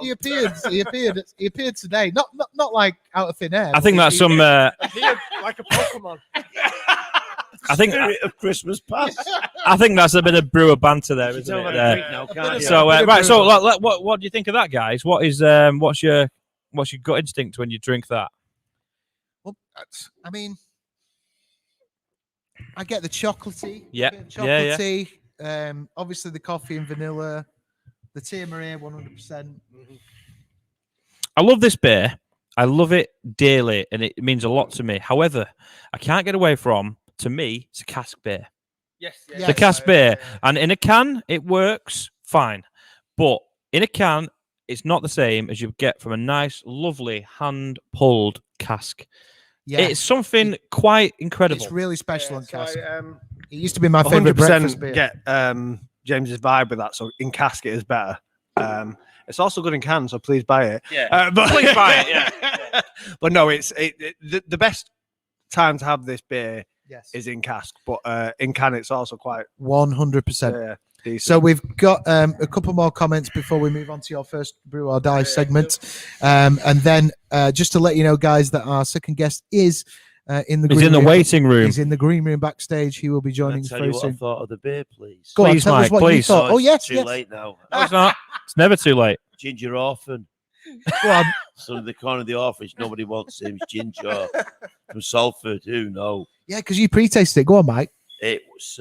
He appeared today. Not like out of thin air. I think that's some. Like a Pokemon. I think of Christmas past. I think that's a bit of brewer banter there, isn't it? So right. So what do you think of that, guys? What's your gut instinct when you drink that? Well, I mean, I get the chocolatey. Yeah. Chocolatey. Yeah. Obviously the coffee and vanilla. The Tia Maria 100%. I love this beer. I love it dearly, and it means a lot to me. However, I can't get away from. To me, it's a cask beer. Yes. It's a cask beer. And in a can, it works fine. But in a can, it's not the same as you get from a nice, lovely, hand-pulled cask. Yeah. It's something quite incredible. It's really special on cask. It used to be my favourite breakfast beer. Get James's vibe with that. So in cask, it is better. It's also good in cans, so please buy it. Yeah, but please buy it, yeah. But no, the best time to have this beer is in cask, but in can it's also quite 100%. Decent. So we've got a couple more comments before we move on to your first brew or die segment, and then just to let you know, guys, that our second guest is in the waiting room. He's in the green room backstage. He will be joining us very soon. I thought of the beer, please. Go please, on, tell Mike, us what please. you thought. Oh yes, too late now. No, it's not. It's never too late. Ginger orphan. Go on. So in the corner of the orphanage, nobody wants him. Ginger from Salford. Who knows? Yeah, because you pre-tasted it. Go on, Mike. It was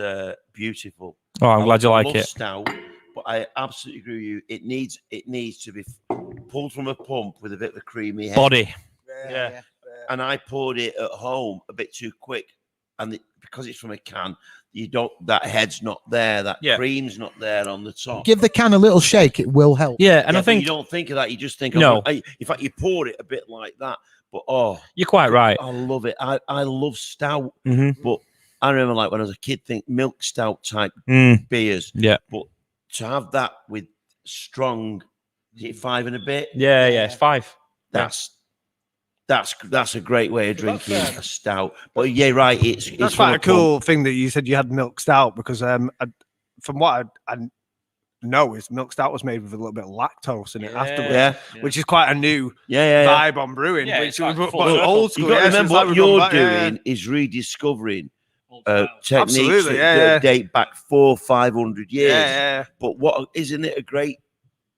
beautiful. Oh, I'm glad you like it. Stout, but I absolutely agree with you. It needs to be pulled from a pump with a bit of a creamy head. Body. Yeah. And I poured it at home a bit too quick, and because it's from a can, that head's not there, that cream's not there on the top. Give the can a little shake; it will help. Yeah, and I think you don't think of that. You just think, no. In fact, you pour it a bit like that. But you're quite right. I love it. I love stout, mm-hmm. but I remember like when I was a kid, think milk stout type beers. Yeah, but to have that with strong, is it 5 and a bit? Yeah, it's 5. That's a great way of drinking a stout. But yeah, right. It's quite a cool thing that you said you had milk stout, because from what I know is milk stout was made with a little bit of lactose in it afterwards, which is quite a new vibe on brewing. Yeah, which like old school. You got to remember what you're doing is rediscovering techniques that date back 400-500 years. Yeah. But what isn't it a great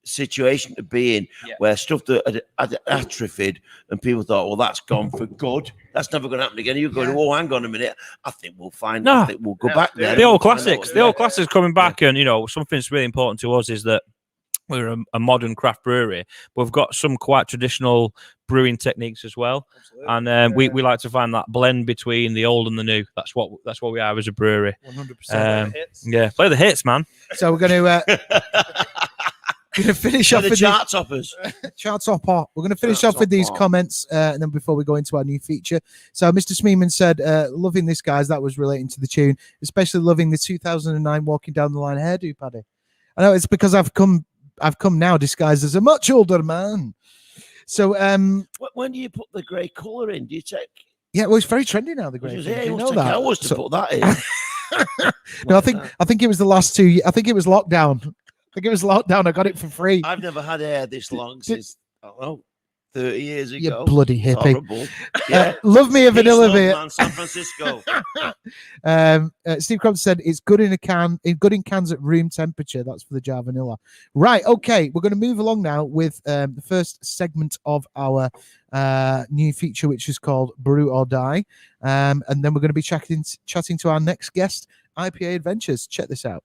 situation to be in, where stuff that had atrophied and people thought, well, that's gone for good, that's never going to happen again. You're going, oh, hang on a minute, I think we'll go back there. The old classics coming back, and something that's really important to us is that we're a modern craft brewery, but we've got some quite traditional brewing techniques as well. Absolutely. And we like to find that blend between the old and the new. That's what we are as a brewery. 100%. Play the hits, man. So we're going to Going to finish off the with chart toppers. Chart topper. We're going to finish Chart off with these topper. comments, and then before we go into our new feature. So, Mr. Smeeman said, "Loving this, guys." That was relating to the tune, especially loving the 2009 Walking Down the Line hairdo, Paddy. I know it's because I've come now disguised as a much older man. So, When do you put the grey colour in? Do you take? yeah, well, it's very trendy now. The grey. Yeah, You it know must take that. hours to So- put that in. No, I think it was the last 2 years. I think it was lockdown. I got it for free. I've never had hair this long since, I don't know, 30 years ago. You bloody It's hippie. horrible. Yeah. Love me a vanilla Keystone, beer. man, San Francisco. Steve Crompton said it's good in a can, good in cans at room temperature. That's for the jar vanilla. Right. Okay. We're going to move along now with the first segment of our new feature, which is called Brew or Die. And then we're going to be chatting to our next guest, IPA Adventures. Check this out.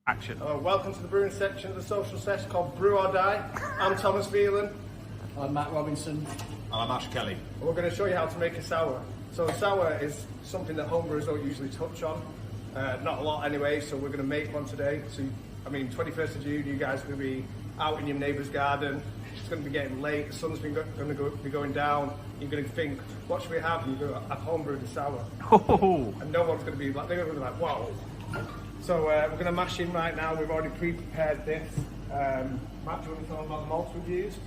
Action. Welcome to the brewing section of the social sesh called Brew or Die. I'm Thomas Phelan. I'm Matt Robinson. And I'm Ash Kelly. And we're going to show you how to make a sour. So a sour is something that homebrewers don't usually touch on. Not a lot anyway, so we're going to make one today. So, 21st of June, you guys are going to be out in your neighbour's garden. It's going to be getting late, the sun's going to be going down. You're going to think, what should we have? And you're going to have homebrewed a sour. Oh, And no one's going to be like, they're going to be like, wow. So we're going to mash in right now. We've already pre-prepared this. Matt, do you want to tell them about the malts we've used?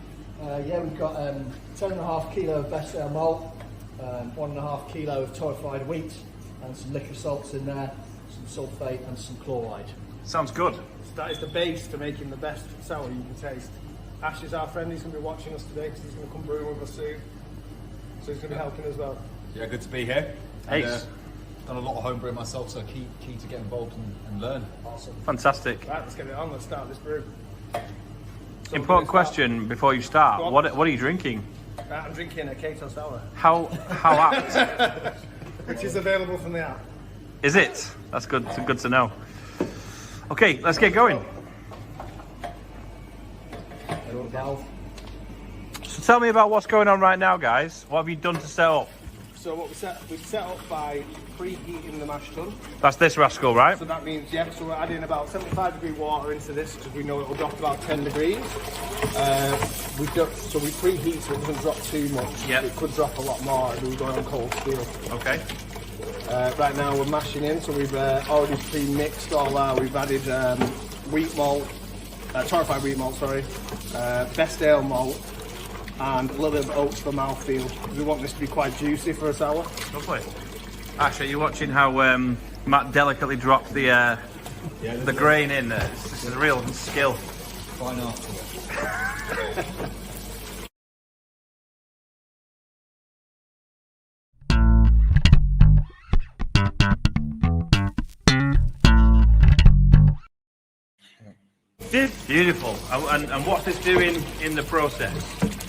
Yeah, we've got 10.5 kilo of best ale malt, 1.5 kilo of torrefied wheat, and some liquor salts in there, some sulfate and some chloride. sounds good. So that is the base to making the best sour you can taste. Ash is our friend. He's going to be watching us today because he's going to come brewing with us soon. So he's going to be helping as well. Yeah, good to be here. Ace. And, done a lot of homebrewing myself, so key to get involved and learn. Awesome. Fantastic. Right, let's get it on. Let's start this brew. So Important we're gonna start- question before you start. Go on. What are you drinking? I'm drinking a Kato sour, How apt which is available from the app. is it? That's good. Good to know. Okay, let's get going. Little valve. So tell me about what's going on right now, guys. What have you done to set up? So what we set up by preheating the mash tun. That's this rascal, right? So that means, yeah, so we're adding about 75-degree water into this because we know it will drop about 10 degrees. So we preheat so it doesn't drop too much. Yep. It could drop a lot more if we were going on cold steel. Okay. Right now we're mashing in, so we've already pre-mixed all our, we've added wheat malt, torrefied wheat malt, sorry, best ale malt, and a little bit of oats for mouthfeel. We want this to be quite juicy for a sour. Lovely. Ash, are you watching how Matt delicately dropped the grain in there? This is a real skill. Fine after it. Beautiful. And what's this doing in the process?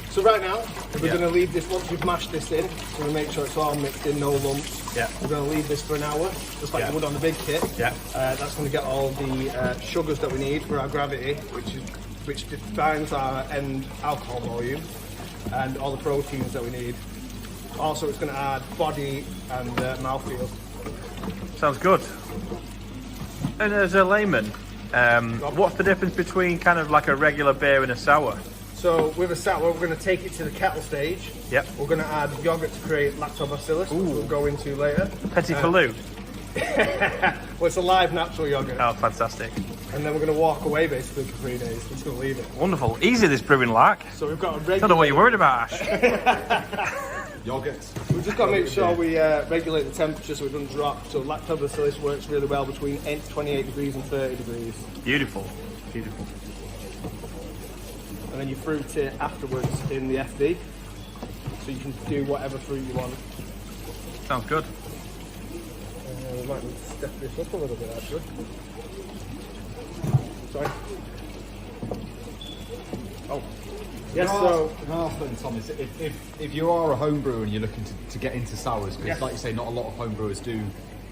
So right now, we're going to leave this, once we've mashed this in, so we make sure it's all mixed in, no lumps. Yeah. We're going to leave this for an hour, just like Yeah. you would on the big kit. Yeah. That's going to get all the sugars that we need for our gravity, which defines our end alcohol volume, and all the proteins that we need. Also, it's going to add body and mouthfeel. Sounds good. And as a layman, what's the difference between kind of like a regular beer and a sour? So with a sour, we're going to take it to the kettle stage. Yep. We're going to add yogurt to create lactobacillus, which we'll go into later. Petit Falou. Well, it's a live natural yogurt. Oh, fantastic. And then we're going to walk away basically for 3 days. We're just going to leave it. Wonderful. Easy, this brewing lark. So we've got a I don't regular. know what you're worried about, Ash. Yogurt. We've just got to make sure we regulate the temperature so it doesn't drop. So lactobacillus works really well between 28 degrees and 30 degrees. Beautiful. Beautiful. And then you fruit it afterwards in the FD. So you can do whatever fruit you want. Sounds good. We might need to step this up a little bit actually. Sorry. Oh. Yes, so Can I ask then, Thomas, if you are a home brewer and you're looking to get into sours, because Yes. like you say, not a lot of home brewers do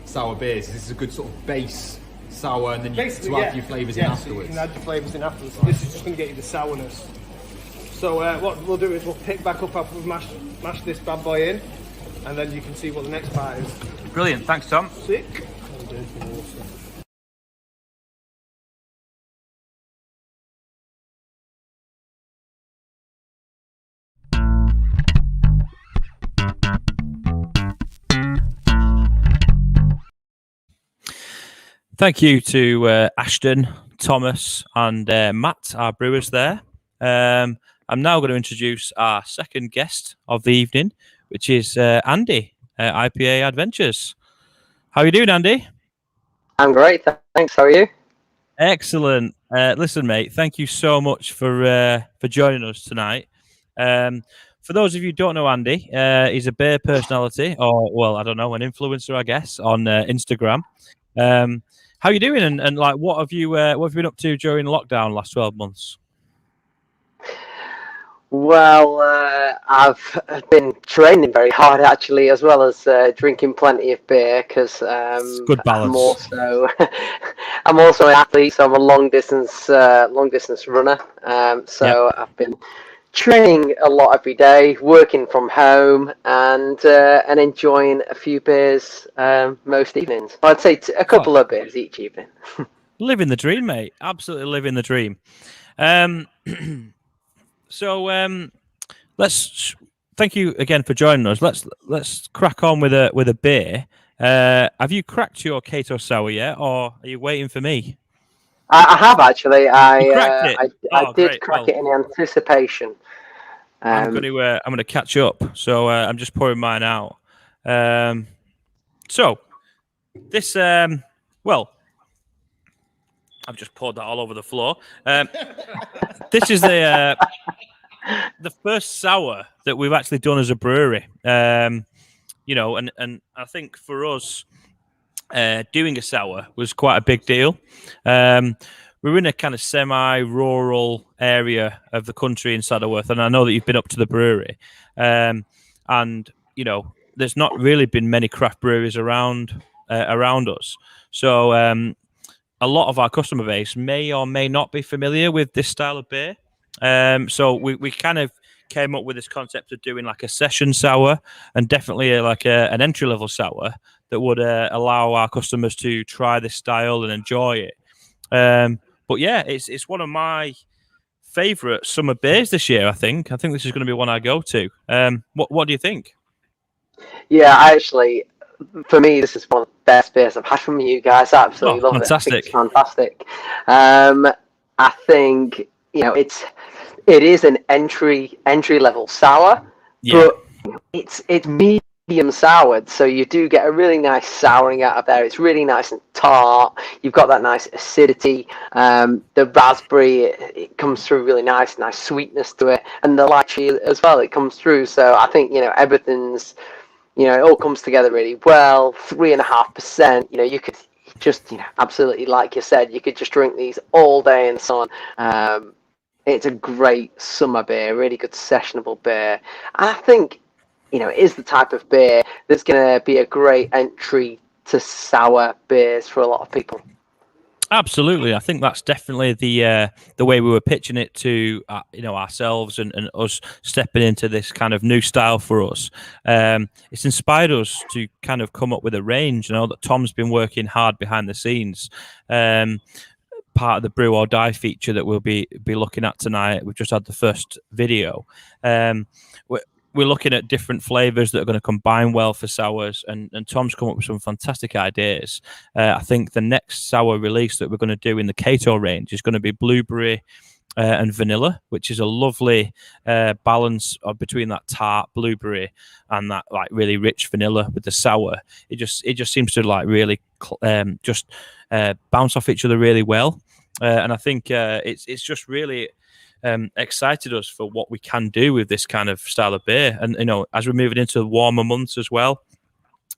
sour beers, this is a good sort of base sour, and then you basically, to add your flavours in So afterwards. you can add your flavours in afterwards. This is just going to get you the sourness. So what we'll do is we'll pick back up after we've mashed this bad boy in. and then you can see what the next part is. Brilliant. Thanks, Tom. Sick. Thank you to Ashton, Thomas, and Matt, our brewers there. I'm now going to introduce our second guest of the evening, which is Andy, IPA Adventures. How are you doing, Andy? I'm great, thanks. How are you? Excellent. Listen, mate, thank you so much for joining us tonight. For those of you who don't know Andy, he's a beer personality, or, well, I don't know, an influencer, I guess, on Instagram. How are you doing? And like, what have you been up to during lockdown last 12 months? Well, I've been training very hard actually, as well as drinking plenty of beer because Good balance. I'm also an athlete, so I'm a long distance runner. I've been training a lot every day, working from home, and enjoying a few beers most evenings. I'd say a couple of beers each evening. Living the dream, mate. Absolutely living the dream. So let's thank you again for joining us. Let's crack on with a beer. Have you cracked your Cato Sour yet, or are you waiting for me? I have actually. I did great. crack it in anticipation. I'm going to catch up. So I'm just pouring mine out. So this well, I've just poured that all over the floor. This is the first sour that we've actually done as a brewery. You know, and I think for us, doing a sour was quite a big deal. We're in a kind of semi-rural area of the country in Saddleworth, and I know that you've been up to the brewery. And you know, there's not really been many craft breweries around us. So a lot of our customer base may or may not be familiar with this style of beer. So we kind of came up with this concept of doing like a session sour, and definitely an entry-level sour that would allow our customers to try this style and enjoy it. But yeah, it's one of my favourite summer beers this year. I think this is going to be one I go to. What do you think? Yeah, for me, this is one of the best beers I've had from you guys. I absolutely love it. I think it's fantastic. I think, you know, it is an entry level sour, but it's medium soured, so you do get a really nice souring out of there. It's really nice and tart. You've got that nice acidity. The raspberry, it comes through really nice sweetness to it, and the lychee as well. It comes through. So I think, you know, everything's, you know, it all comes together really well. 3.5%. You know, you could just, you know, absolutely, like you said, you could just drink these all day in the sun. It's a great summer beer, really good sessionable beer. And I think, you know, it is the type of beer that's going to be a great entry to sour beers for a lot of people. Absolutely, I think that's definitely the way we were pitching it to you know, ourselves and us stepping into this kind of new style for us. It's inspired us to kind of come up with a range. You know, that Tom's been working hard behind the scenes. Part of the Brew or Die feature that we'll be looking at tonight. We've just had the first video. We're looking at different flavors that are going to combine well for sours, and Tom's come up with some fantastic ideas. I think the next sour release that we're going to do in the Cato range is going to be blueberry and vanilla, which is a lovely balance between that tart blueberry and that like really rich vanilla with the sour. It just seems to like really bounce off each other really well, and I think it's just really excited us for what we can do with this kind of style of beer. And you know, as we're moving into the warmer months as well,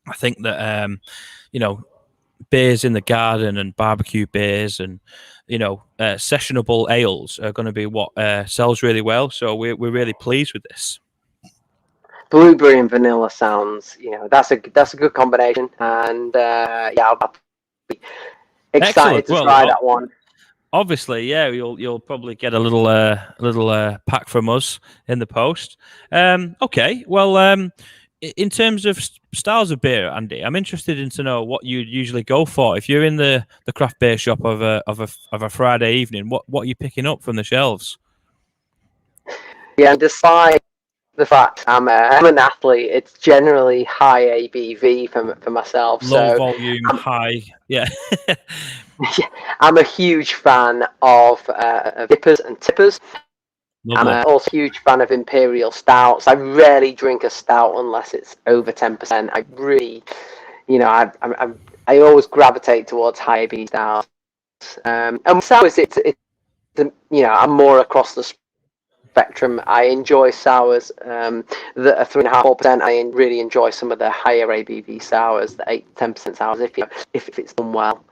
I think that you know, beers in the garden and barbecue beers and, you know, sessionable ales are going to be what sells really well. So we're really pleased with this. Blueberry and vanilla sounds, you know, that's a good combination, and yeah, I'll be excited to try that one. Obviously, yeah, you'll probably get a little pack from us in the post. Okay, well, in terms of styles of beer, Andy, I'm interested in to know what you usually go for. If you're in the craft beer shop of a Friday evening, what are you picking up from the shelves? Yeah, despite the fact I'm an athlete, it's generally high ABV for myself. Low volume, high, yeah. I'm a huge fan of dippers and tippers. Lovely. I'm also a huge fan of imperial stouts. I rarely drink a stout unless it's over 10%. I really, I always gravitate towards high ABV stouts. And sours, I'm more across the spectrum. I enjoy sours that are 3.5%, 4%. I really enjoy some of the higher ABV sours, the 8-10% sours, if it's done well.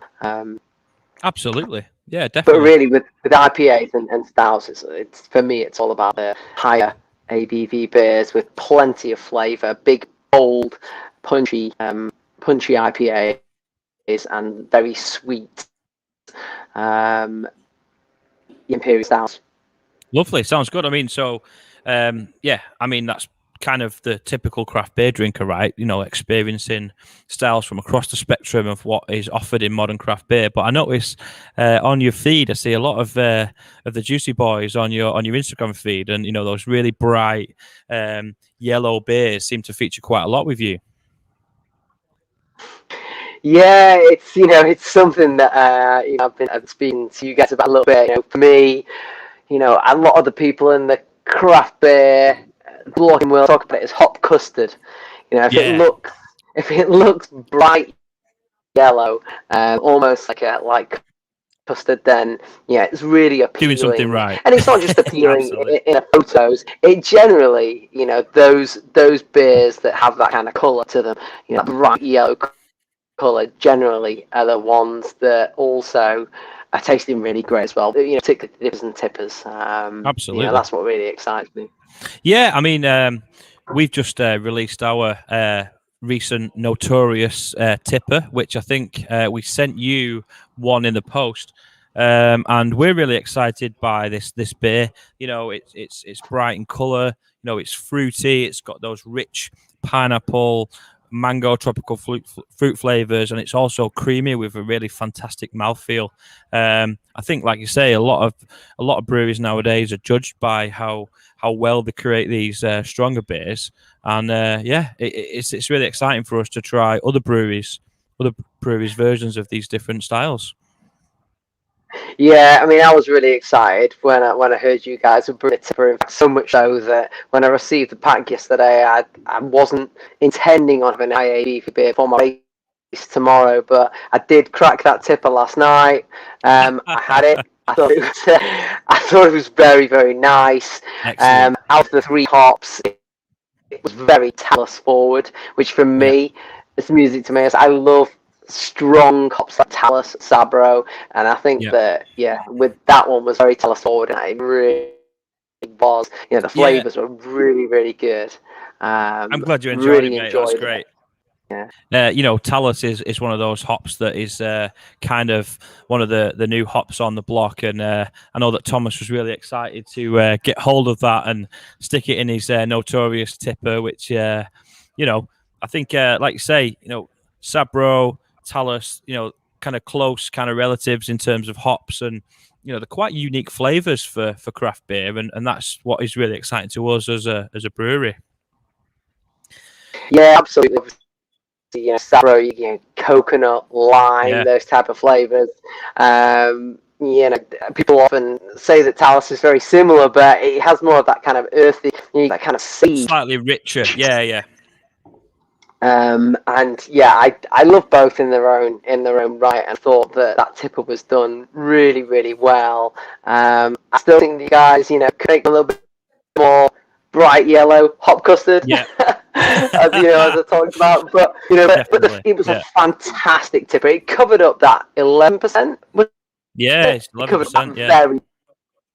Absolutely, yeah, definitely. But really, with IPAs and stouts, it's for me, it's all about the higher ABV beers with plenty of flavour, big, bold, punchy IPAs, and very sweet imperial stouts. Lovely, sounds good. I mean, so that's kind of the typical craft beer drinker, right? Experiencing styles from across the spectrum of what is offered in modern craft beer. But I notice on your feed, I see a lot of the Juicy Boys on your Instagram feed, and those really bright yellow beers seem to feature quite a lot with you. Yeah, it's something that I've been speaking to you guys about a little bit. For me, a lot of the people in the craft beer blocking world talk about it as hop custard. If it looks bright yellow, almost like custard, then it's really appealing. Doing something right. And it's not just appealing in the photos. It generally, those beers that have that kind of colour to them, bright yellow colour, generally are the ones that also are tasting really great as well. Particularly dippers and tippers. Absolutely, that's what really excites me. Yeah, I mean, we've just released our recent Notorious tipper, which I think we sent you one in the post, and we're really excited by this beer. It's bright in colour. It's fruity. It's got those rich pineapple, mango, tropical fruit flavors, and it's also creamy with a really fantastic mouthfeel. I think, like you say, a lot of breweries nowadays are judged by how well they create these stronger beers, and it's really exciting for us to try other breweries versions of these different styles. Yeah, I mean, I was really excited when I heard you guys were brewing a tipper. In fact, so much so that when I received the pack yesterday, I wasn't intending on having an IAB beer for my race tomorrow, but I did crack that tipper last night. I had it. I thought it was very, very nice. Out of the 3 hops, it was very Talus forward, which for me, it's music to me. I love strong hops like Talus, Sabro, and I think that with that one was very Talus forward, and it really was. The flavors were really, really good. I'm glad you enjoyed it, mate. That's great. Talus is one of those hops that is kind of one of the new hops on the block, and I know that Thomas was really excited to get hold of that and stick it in his Notorious tipper, which I think, like you say, Sabro, Talus, kind of close kind of relatives in terms of hops, and they're quite unique flavors for craft beer, and that's what is really exciting to us as a brewery. Yeah, absolutely. Sabro, coconut, lime, those type of flavors. People often say that Talus is very similar, but it has more of that kind of earthy, that kind of seed. Slightly richer, yeah. I love both in their own right, and thought that tipper was done really, really well. I still think the guys, could make a little bit more bright yellow hop custard. Yeah. as I talked about, but it was a fantastic tipper. It covered up that 11%. It's 11%. Very,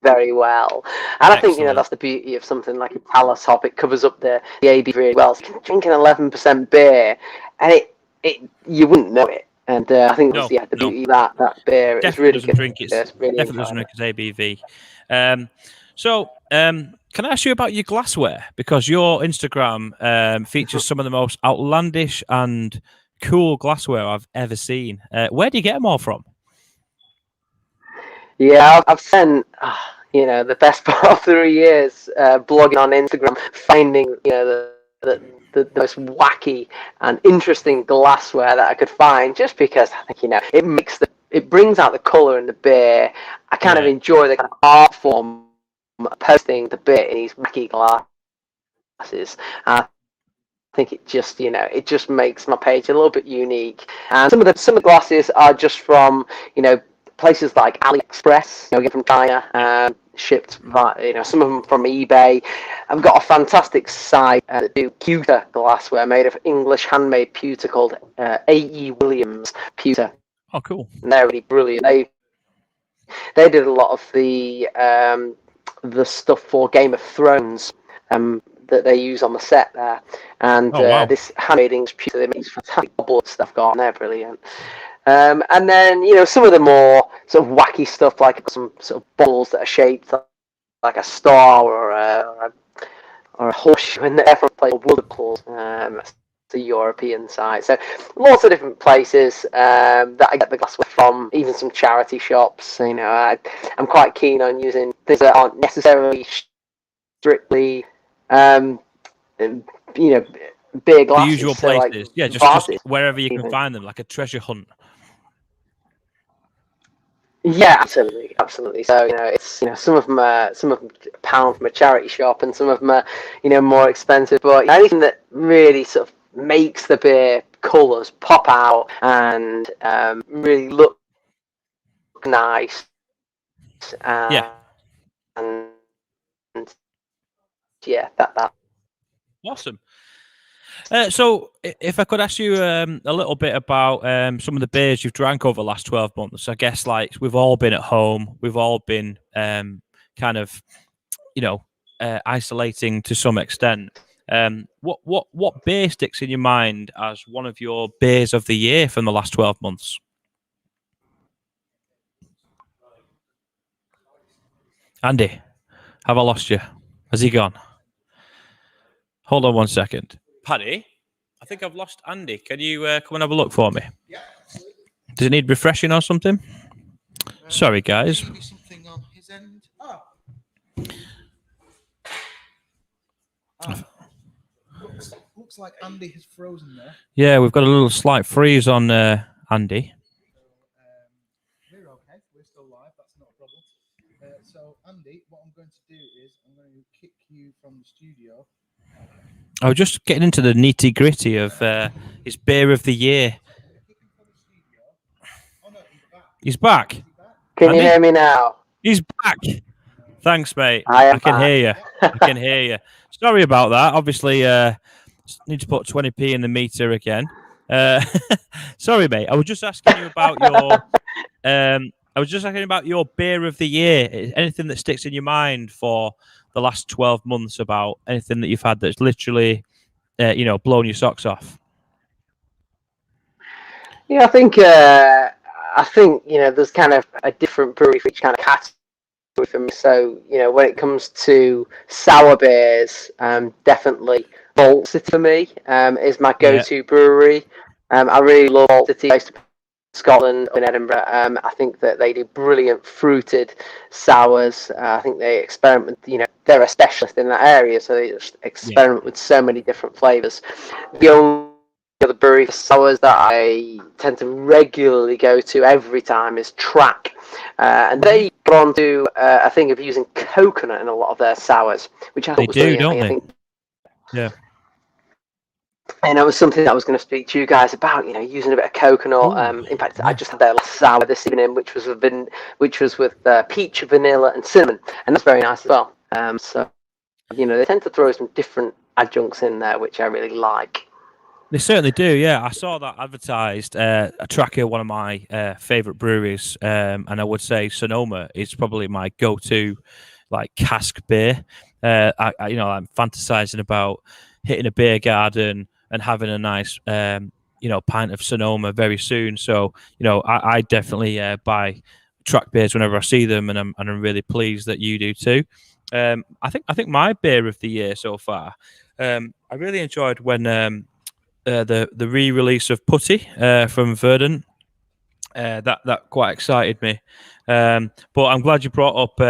very well, and I think that's the beauty of something like a Talus hop. It covers up the ABV really well. So you can drink an 11% beer, and it you wouldn't know it. And I think that's the beauty of that beer. It's really good. Definitely doesn't drink its ABV. So, can I ask you about your glassware? Because your Instagram features some of the most outlandish and cool glassware I've ever seen. Where do you get them all from? Yeah, I've spent, the best part of 3 years blogging on Instagram, finding, the most wacky and interesting glassware that I could find, just because I think, it brings out the colour in the beer. I kind of enjoy the kind of art form of posting the beer in these wacky glasses. I think it just makes my page a little bit unique. And some of the glasses are just from, places like AliExpress, get from China, shipped via, some of them from eBay. I've got a fantastic site that do pewter glassware made of English handmade pewter called A.E. Williams Pewter. Oh, cool. And they're really brilliant. They did a lot of the stuff for Game of Thrones that they use on the set there. And this handmade English pewter, they make fantastic bubble stuff got, and they're brilliant. And then, some of the more sort of wacky stuff, like some sort of bottles that are shaped like a star or a horseshoe in there from a place called Woodclaws. It's a European site. So lots of different places that I get the glassware from, even some charity shops. I'm quite keen on using things that aren't necessarily strictly, beer glasses. The usual places. Like just wherever you can find them, like a treasure hunt. Yeah, absolutely. So it's some of them are £1 from a charity shop, and some of them are more expensive. But anything that really sort of makes the beer colours pop out and really look nice. That. Awesome. So, if I could ask you a little bit about some of the beers you've drank over the last 12 months, I guess we've all been at home, we've all been kind of, isolating to some extent. What beer sticks in your mind as one of your beers of the year from the last 12 months? Andy, have I lost you? Has he gone? Hold on 1 second. Paddy, I think I've lost Andy. Can you come and have a look for me? Yeah. Does it need refreshing or something? Sorry, guys. Maybe something on his end. Looks like Andy has frozen there. Yeah, we've got a little slight freeze on Andy. We're okay. We're still live. That's not a problem. So, Andy, what I'm going to do is I'm going to kick you from the studio. I was just getting into the nitty gritty of his beer of the year. He's back. Can you hear me now? He's back. Thanks, mate. I can hear you. I can hear you. Sorry about that. Obviously, need to put 20p in the meter again. Sorry, mate. I was just asking you about your beer of the year. Anything that sticks in your mind for the last 12 months about anything that you've had that's literally, blown your socks off? Yeah, I think there's kind of a different brewery for each kind of category for me. So when it comes to sour beers, definitely Vault City for me is my go-to brewery. I really love Vault City. I used to play in Scotland, in Edinburgh. I think that they do brilliant fruited sours. I think they experiment. They're a specialist in that area, so they just experiment with so many different flavors. The only other brewery for sours that I tend to regularly go to every time is Track, and they got on to a thing of using coconut in a lot of their sours, which I thought was brilliant. Don't they? I think, yeah. And it was something that I was going to speak to you guys about, using a bit of coconut. In fact, I just had their last sour this evening, which was with peach, vanilla, and cinnamon, and that's very nice as well. So, they tend to throw some different adjuncts in there, which I really like. They certainly do, yeah. I saw that advertised. A Tracker, one of my favourite breweries, and I would say Sonoma is probably my go-to, cask beer. I'm fantasizing about hitting a beer garden and having a nice, pint of Sonoma very soon. So, I definitely buy Track beers whenever I see them, and I'm really pleased that you do too. I think my beer of the year so far. I really enjoyed when the re-release of Putty from Verdant. That quite excited me. But I'm glad you brought up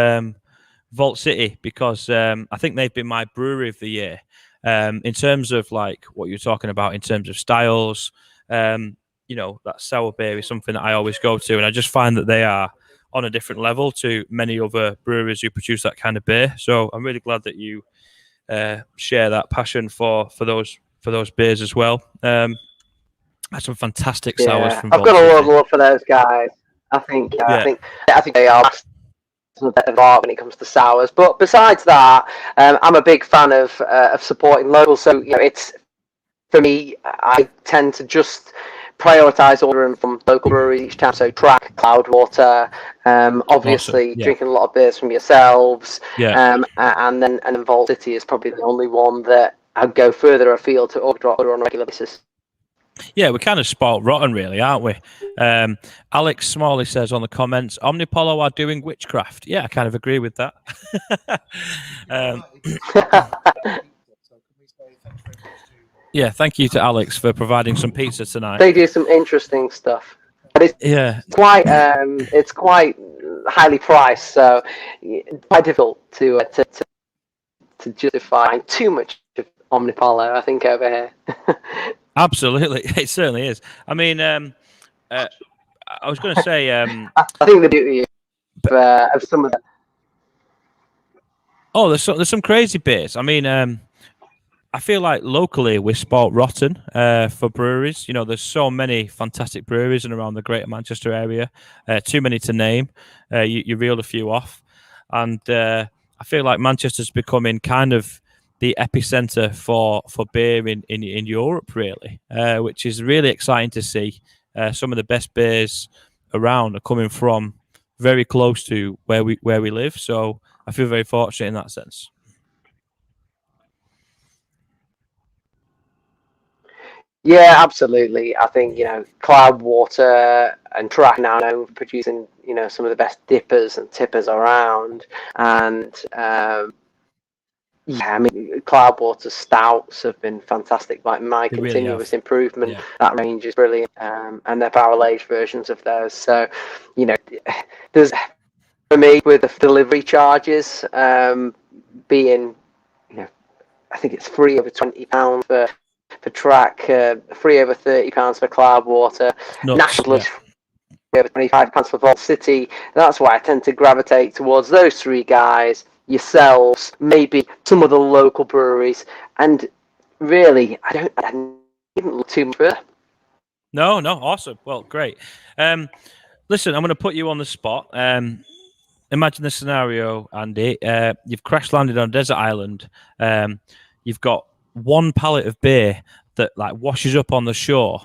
Vault City because I think they've been my brewery of the year. In terms of like what you're talking about in terms of styles, that sour beer is something that I always go to, and I just find that they are on a different level to many other breweries who produce that kind of beer. So I'm really glad that you share that passion for those beers as well. That's some fantastic sours from I've Vault got a lot City. of love for those guys. I think they are a bit of art when it comes to sours. But besides that, I'm a big fan of supporting local. So it's for me. I tend to just prioritize ordering from local breweries each time. So Track, Cloudwater, obviously awesome. drinking a lot of beers from yourselves. Yeah. And then Vault City is probably the only one that I'd go further afield to order on a regular basis. Yeah, we're kind of spoiled rotten, really, aren't we? Alex Smalley says on the comments, Omnipollo are doing witchcraft. Yeah, I kind of agree with that. Yeah, thank you to Alex for providing some pizza tonight. They do some interesting stuff, but it's quite highly priced, so it's quite difficult to justify too much of Omnipollo, I think, over here. Absolutely, it certainly is. I mean, I was going to say, I think the beauty of some of the. Oh, there's some crazy beers. I mean, I feel like locally we're spoilt rotten for breweries. There's so many fantastic breweries in around the Greater Manchester area. Too many to name. You reeled a few off, and I feel like Manchester's becoming kind of the epicenter for beer in Europe, really, which is really exciting to see. Some of the best beers around are coming from very close to where we live. So I feel very fortunate in that sense. Yeah, absolutely. I think Cloudwater and Track now known for producing some of the best dippers and tippers around, and I mean, Cloudwater stouts have been fantastic. Like my continuous improvement, that range is brilliant, and their barrel aged versions of those. So, there's for me with the delivery charges being, I think it's free over £20 for Track, free over £30 for Cloudwater, national over £25 for Vault City. That's why I tend to gravitate towards those three guys. Yourselves, maybe some of the local breweries, and really, I didn't look too much further. No, awesome. Well, great. Listen, I'm going to put you on the spot. Imagine the scenario, Andy. You've crash landed on a desert island. You've got one pallet of beer that washes up on the shore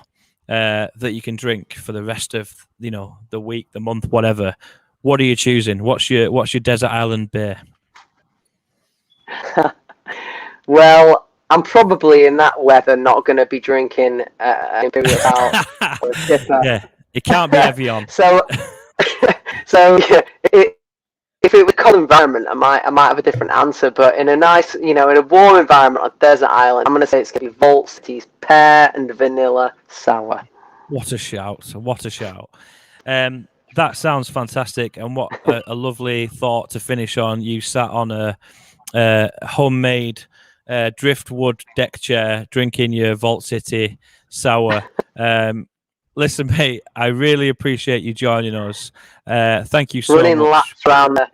that you can drink for the rest of the week, the month, whatever. What are you choosing? What's your desert island beer? Well, I'm probably in that weather not going to be drinking Imperial Stout or a Dipper. Yeah, it can't be Evian. So if it was a cold environment, I might have a different answer. But in a nice, in a warm environment on a desert island, I'm going to say it's going to be Vault City's pear and vanilla sour. What a shout! What a shout! That sounds fantastic, and what a lovely thought to finish on. You sat on a homemade driftwood deck chair, drinking your Vault City sour. Listen, mate, I really appreciate you joining us. Thank you so much. Running laps around the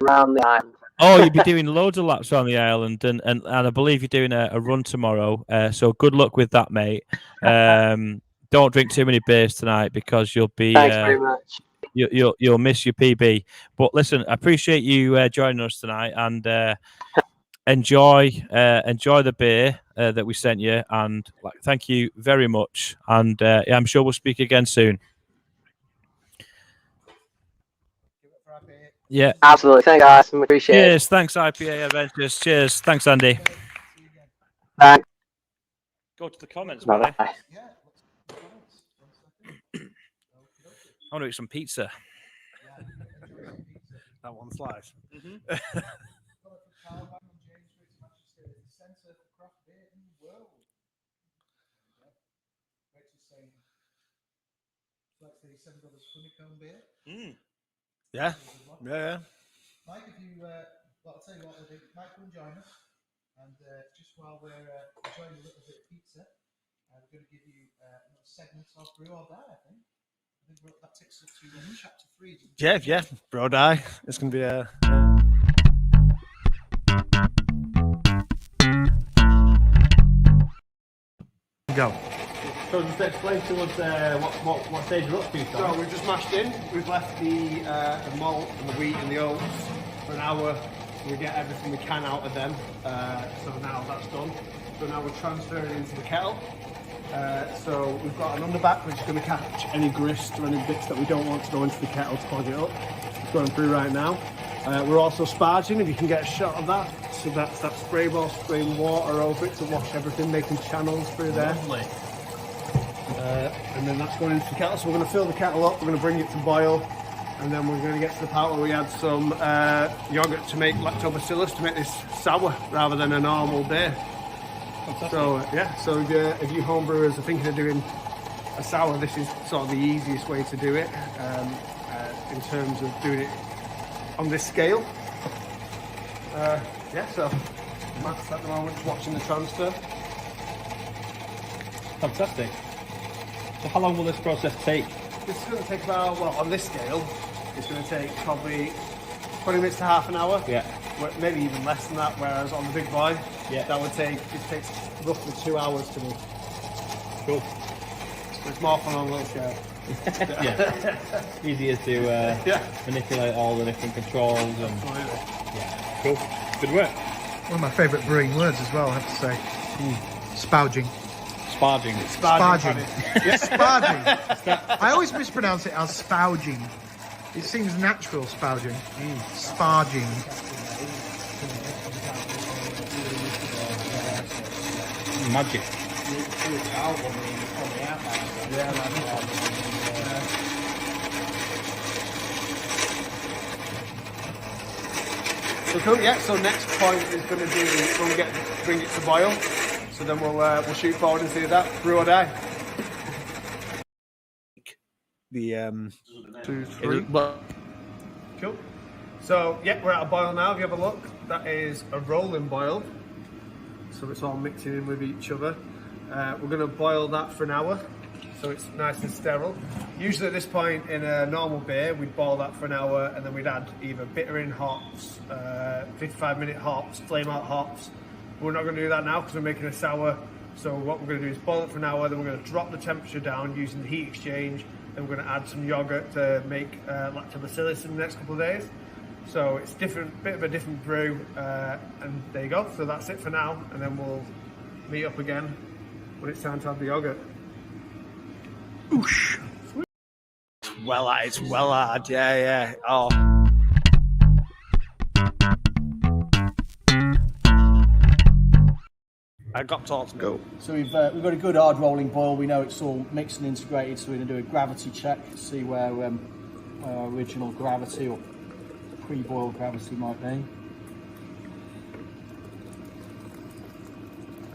island. Oh, you'll be doing loads of laps around the island, and I believe you're doing a run tomorrow. So good luck with that, mate. Don't drink too many beers tonight because you'll be. Thanks very much. You'll miss your PB. But listen, I appreciate you joining us tonight, and enjoy the beer that we sent you, and thank you very much. And I'm sure we'll speak again soon. Yeah, absolutely. Thanks, guys. Appreciate it. Cheers. Thanks, IPA Adventures. Cheers. Thanks, Andy. Thanks. Go to the comments, Bye. I want to eat some pizza. That one's live. Centre for craft beer in the world. Rachel's saying, like the $7 honeycomb beer. Yeah. Mike, if you, well, I'll tell you what we'll do. Mike, come and join us. And just while we're enjoying a little bit of pizza, we're going to give you another segment of Brew or Die, I think. That takes us to chapter 3. Yeah. Bro Die. It's going to be a... Go. So just explain to us what stage you're up to. So we've just mashed in. We've left the malt and the wheat and the oats for an hour. So we get everything we can out of them. So now that's done. So now we're transferring into the kettle. So we've got an underback which is going to catch any grist or any bits that we don't want to go into the kettle to clog it up. It's going through right now. We're also sparging, if you can get a shot of that. So that's that spray ball spraying water over it to wash everything, making channels through there. Lovely. And then that's going into the kettle. So we're going to fill the kettle up, we're going to bring it to boil, and then we're going to get to the part where we add some yogurt to make lactobacillus to make this sour rather than a normal beer. Fantastic. So so if you homebrewers are thinking of doing a sour, this is sort of the easiest way to do it in terms of doing it on this scale. So Matt's at the moment watching the transfer. Fantastic. So how long will this process take? This is going to take about, well, on this scale, it's going to take probably 20 minutes to half an hour. Yeah. Maybe even less than that, whereas on the big boy, yeah, it takes roughly 2 hours to do. Cool. It's more fun on a little scale. Yeah. Easier to manipulate all the different controls and yeah. Cool. Good work. One of my favourite brewing words as well, I have to say. Spouging. Sparging. Yes, sparging. I always mispronounce it as spouging. It seems natural, spouging. Sparging. Magic. So cool, so next point is going to be when we bring it to boil. So then we'll shoot forward and see that brew or die. The 2, 3. Cool. So we're at a boil now. If you have a look, that is a rolling boil. So it's all mixing in with each other. We're going to boil that for an hour, so it's nice and sterile. Usually at this point in a normal beer, we'd boil that for an hour and then we'd add either bitter in hops, 55-minute hops, flame out hops. We're not going to do that now because we're making a sour. So what we're going to do is boil it for an hour, then we're going to drop the temperature down using the heat exchange, then we're going to add some yogurt to make lactobacillus in the next couple of days. So it's different, bit of a different brew, and there you go. So that's it for now, and then we'll meet up again when it's time to have the yogurt. Oosh. It's well hard, yeah. Oh. I got taught to go. So we've got a good hard rolling boil. We know it's all mixed and integrated, so we're going to do a gravity check to see where our original gravity or pre-boil gravity might be.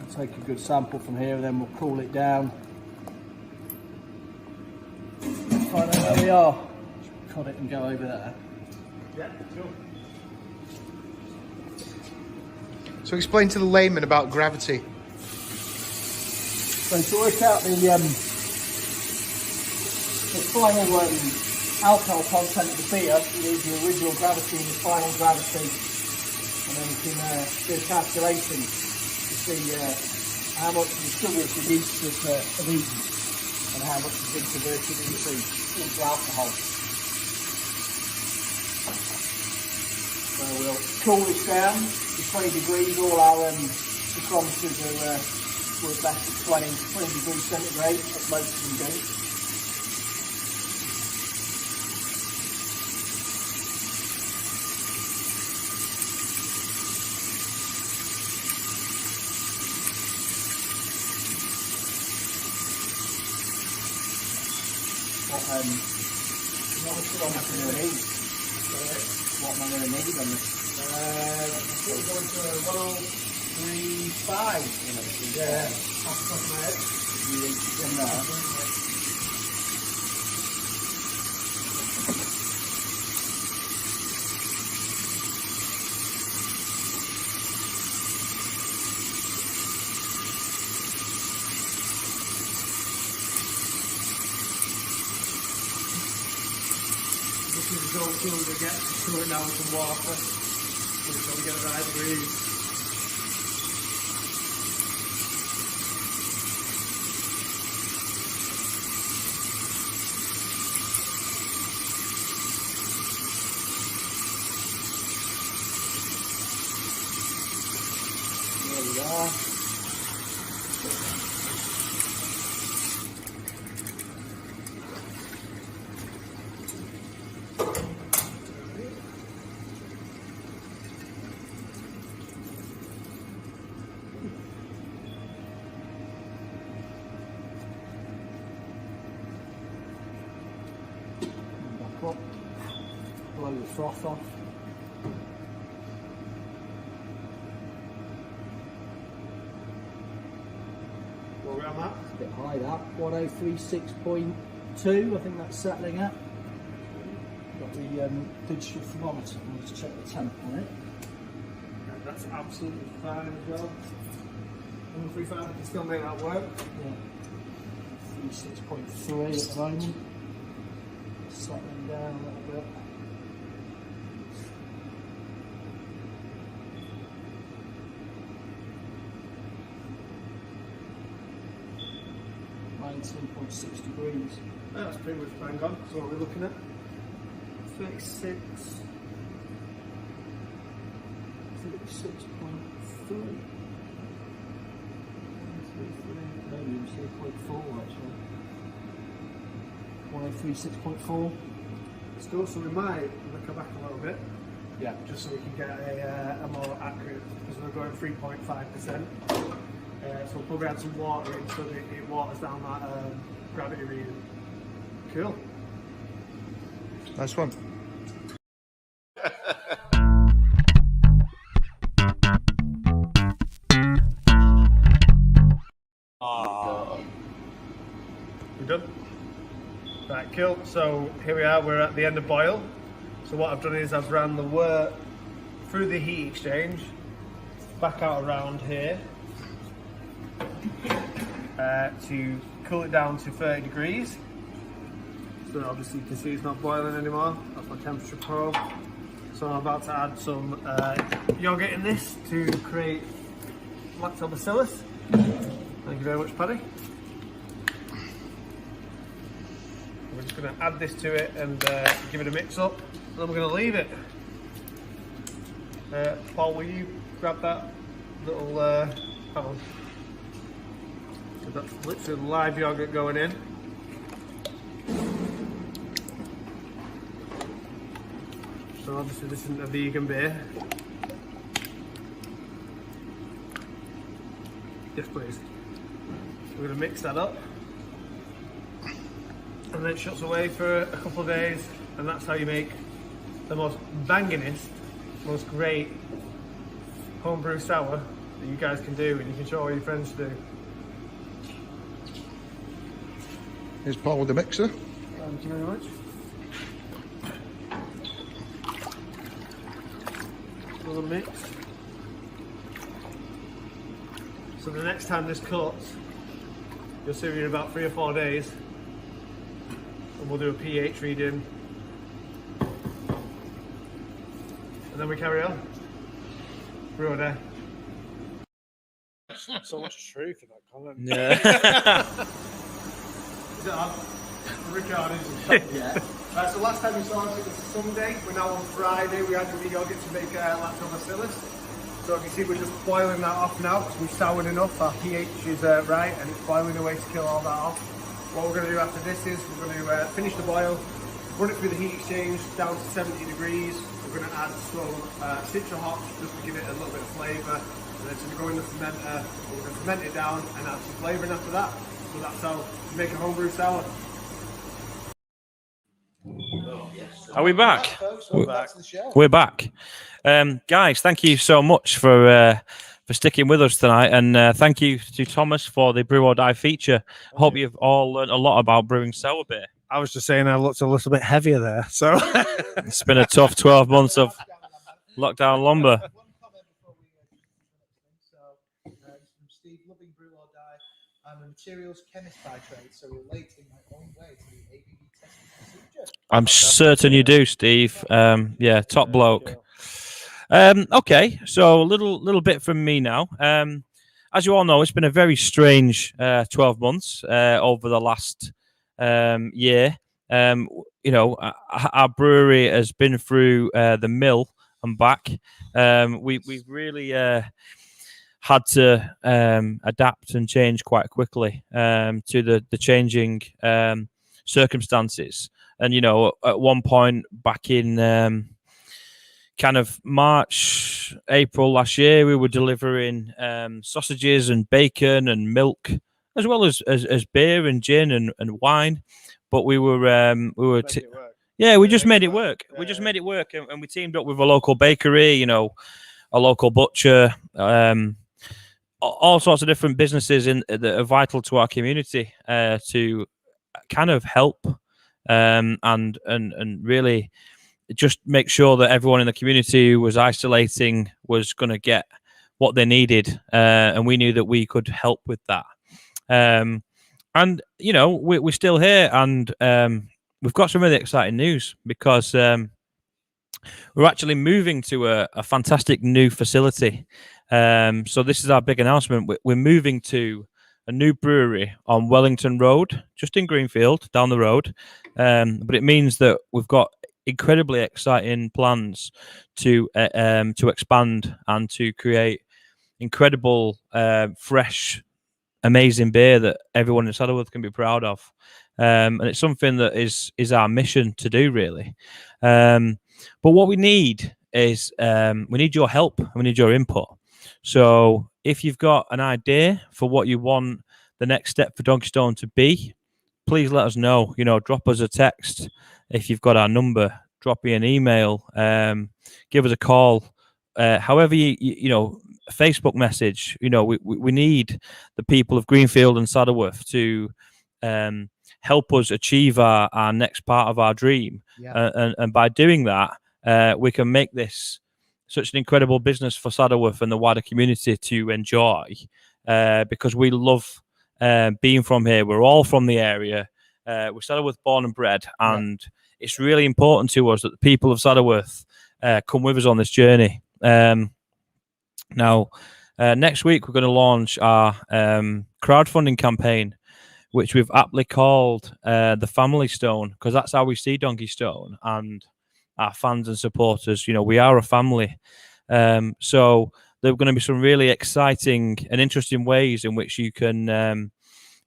I'll take a good sample from here and then we'll cool it down. Find out where we are. Cut it and go over there. Yeah, sure. So explain to the layman about gravity. So to work out the final alcohol content of the beer, you use the original gravity and the final gravity, and then you can do a calculation to see how much of the sugar is reduced of each and how much is being converted into alcohol. So we'll cool this down to 20 degrees. All our thermometers are best at 20 degrees centigrade, as most of them do. What am I going to need on this? We're going to 103.5. Yeah, off the top of my head. This is the go-to to get cooling down some water. So we get a right breeze. There we are. Up, blow the froth off. Where we at, Matt? It's a bit high that. 1036.2, I think that's settling at. Got the digital thermometer, I'll just check the temp on it. Yeah, that's absolutely fine as well. 135, I can still make that work. Yeah. 36.3 at the moment. Settling down a little bit. .6 degrees. Yeah, that's pretty much bang on. So what we're looking at 36. 36.3. 0.4 actually. 1036.4. Let's go. So we might look back a little bit. Yeah. Just so we can get a more accurate, because we're going 3.5%. So we'll probably add some water in so that it waters down that gravity reading. Cool. Nice one. We done? Right, cool. So here we are, we're at the end of boil. So what I've done is I've ran the wort through the heat exchange, back out around here, to cool it down to 30 degrees. So obviously you can see it's not boiling anymore. That's my temperature probe. So I'm about to add some yogurt in this to create lactobacillus. Thank you very much, Paddy. We're just going to add this to it and give it a mix up, and then we're going to leave it. Paul, will you grab that little panel? So that's literally live yogurt going in. So obviously this isn't a vegan beer. Yes, please. We're going to mix that up. And then it shuts away for a couple of days, and that's how you make the most bangingest, most great homebrew sour that you guys can do, and you can show all your friends to do. Here's Paul with the mixer. Thank you very much. A little mix. So the next time this cuts, you'll see me in about 3 or 4 days. And we'll do a pH reading, and then we carry on. Brew a day. So much truth in that comment. Yeah. Is it on? Recording. Yeah. Right, so last time we saw us, it was Sunday. We're now on Friday. We had the yogurt to make lactobacillus. So you can see we're just boiling that off now because we've soured enough. Our pH is right, and it's boiling away to kill all that off. What we're going to do after this is we're going to finish the boil, run it through the heat exchange down to 70 degrees. We're going to add some citra hops just to give it a little bit of flavour, and then it's going to go in the fermenter. We're going to ferment it down and add some flavouring after that. So that's how you make a homebrew sour. Are we back? Welcome back to the show. We're back. Guys, thank you so much for sticking with us tonight. And thank you to Thomas for the Brew or Die feature. I hope you've all learned a lot about brewing sour beer. I was just saying I looked a little bit heavier there. So it's been a tough 12 months of lockdown lumber. One comment before we so, from Steve, loving Brew or Die. I'm a materials chemist by trade, so relate in my own way to the ABV testing procedure. I'm certain you do, Steve. Yeah, top bloke. Okay, so a little bit from me now. As you all know, it's been a very strange 12 months over the last year. Our brewery has been through the mill and back. We've really had to adapt and change quite quickly to the changing circumstances. And, at one point back in kind of March, April last year, we were delivering sausages and bacon and milk, as well as beer and gin and wine. But we just made it work. We just made it work, and we teamed up with a local bakery, a local butcher, all sorts of different businesses that are vital to our community to kind of help and really just make sure that everyone in the community who was isolating was going to get what they needed, and we knew that we could help with that. And we're still here, and we've got some really exciting news because we're actually moving to a fantastic new facility. So this is our big announcement. We're moving to a new brewery on Wellington Road, just in Greenfield, down the road. But it means that we've got incredibly exciting plans to expand and to create incredible, fresh, amazing beer that everyone in Saddleworth can be proud of. And it's something that is our mission to do, really. But what we need is we need your help and we need your input. So if you've got an idea for what you want the next step for Donkeystone to be, please let us know. Drop us a text if you've got our number. Drop me an email. Give us a call. However you Facebook message. We need the people of Greenfield and Saddleworth to help us achieve our next part of our dream. Yeah. And by doing that, we can make this such an incredible business for Saddleworth and the wider community to enjoy, because we love being from here. We're all from the area. We're Saddleworth born and bred, and it's really important to us that the people of Saddleworth come with us on this journey. Now, next week we're going to launch our crowdfunding campaign, which we've aptly called the Family Stone, because that's how we see Donkeystone and our fans and supporters. We are a family. So there are going to be some really exciting and interesting ways in which you can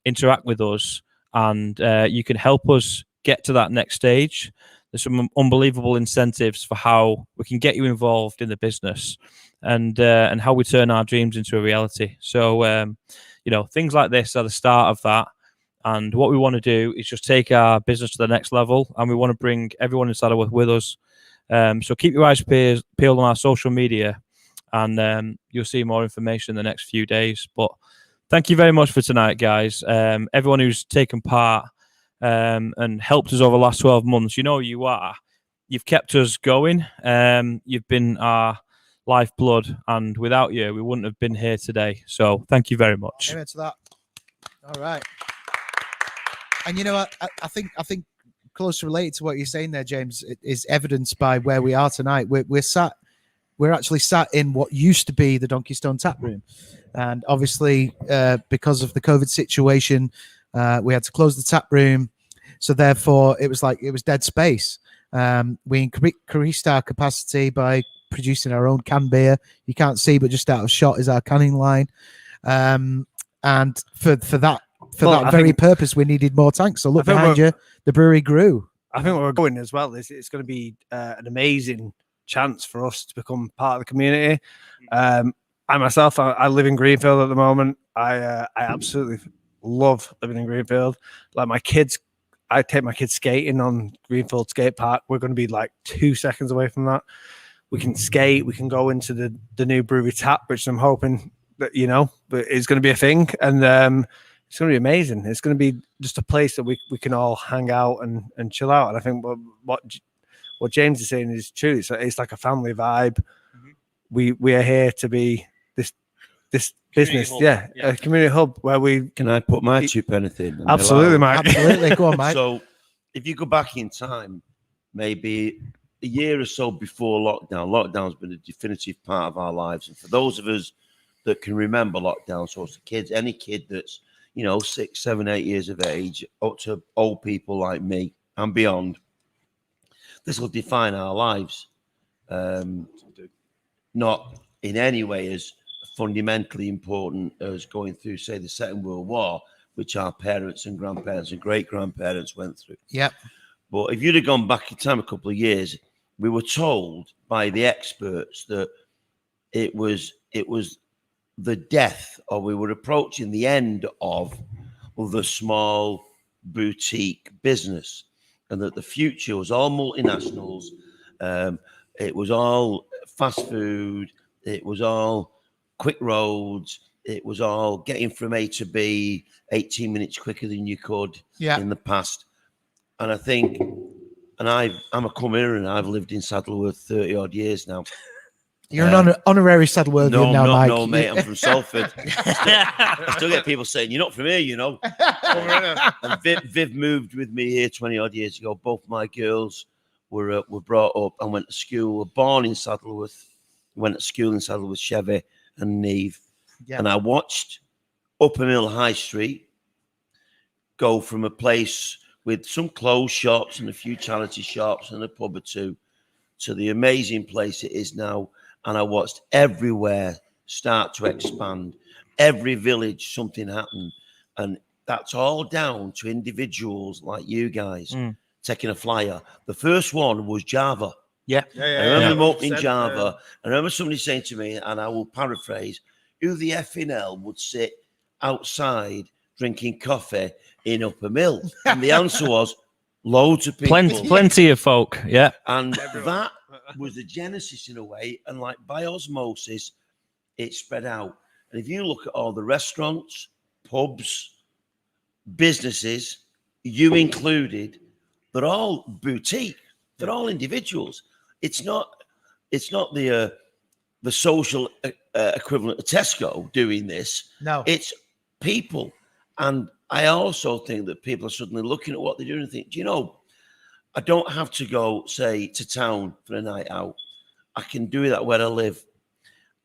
interact with us, and you can help us get to that next stage. There's some unbelievable incentives for how we can get you involved in the business and how we turn our dreams into a reality. So, things like this are the start of that. And what we want to do is just take our business to the next level, and we want to bring everyone in Saddleworth with us. So keep your eyes peeled on our social media, and you'll see more information in the next few days. But thank you very much for tonight, guys. Everyone who's taken part and helped us over the last 12 months, you are. You've kept us going. You've been our lifeblood, and without you, we wouldn't have been here today. So thank you very much. Amen to that. All right. And I think close related to what you're saying there, James, is evidenced by where we are tonight. We're actually sat in what used to be the Donkeystone tap room, and obviously because of the COVID situation, we had to close the tap room. So therefore, it was dead space. We increased our capacity by producing our own canned beer. You can't see, but just out of shot is our canning line. And for that very purpose, we needed more tanks. So look behind you, the brewery grew. I think where we're going as well is it's going to be an amazing chance for us to become part of the community. I myself, I live in Greenfield at the moment. I absolutely love living in Greenfield. Like, my kids I take my kids skating on Greenfield Skate Park. We're going to be like 2 seconds away from that. We can skate. We can go into the new brewery tap, which I'm hoping that but it's going to be a thing, and it's going to be amazing. It's going to be just a place that we can all hang out and chill out. And I think what James is saying is true. It's like a family vibe. We are here to be this business, a community hub where we. Can I put my 2 pennies in? Absolutely, Mike. Absolutely, go on, Mike. So, if you go back in time, maybe a year or so before lockdown's been a definitive part of our lives, and for those of us that can remember lockdown, so it's the kids, any kid that's 6, 7, 8 years of age, up to old people like me and beyond, this will define our lives. Not in any way as fundamentally important as going through, say, the Second World War, which our parents and grandparents and great-grandparents went through. Yep. But if you'd have gone back in time a couple of years, we were told by the experts that it was the death, or we were approaching the end of the small boutique business, and that the future was all multinationals. It was all fast food. It was all quick roads. It was all getting from A to B 18 minutes quicker than you could in the past. And I think, and I'm a come here, and I've lived in Saddleworth 30 odd years now. You're an honorary Saddleworthian now, Mike. No, mate, I'm from Salford. I still get people saying, "You're not from here," And Viv moved with me here 20 odd years ago. Both my girls were brought up and went to school. Were born in Saddleworth, went to school in Saddleworth, Chevy and Neve. Yeah. And I watched Upper Mill High Street go from a place with some clothes shops and a few charity shops and a pub or two to the amazing place it is now. And I watched everywhere start to expand. Every village, something happened. And that's all down to individuals like you guys taking a flyer. The first one was Java. Yeah. I remember them opening Java. I remember somebody saying to me, and I will paraphrase, who the effing hell would sit outside drinking coffee in Upper Mill? And the answer was loads of people. Plenty of folk, yeah. And that was the genesis in a way, and like by osmosis, it spread out. And if you look at all the restaurants, pubs, businesses, you included, they're all boutique. They're all individuals. It's not the social equivalent of Tesco doing this. No, it's people. And I also think that people are suddenly looking at what they're doing and think, do you know, I don't have to go, say, to town for a night out. I can do that where I live.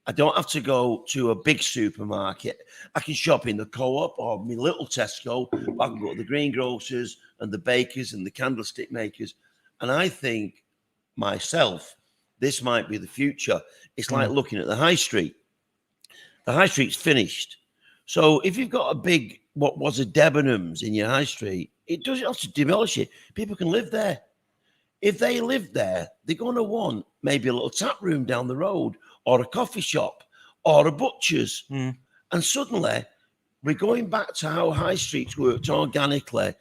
I don't have to go to a big supermarket. I can shop in the Co-op or my little Tesco. I can go to the greengrocers and the bakers and the candlestick makers. And I think myself, this might be the future. It's like looking at the high street. The high street's finished. So if you've got a big, what was a Debenhams in your high street, it doesn't have to demolish it. People can live there. If they live there, they're going to want maybe a little tap room down the road or a coffee shop or a butcher's. And suddenly we're going back to how high streets worked organically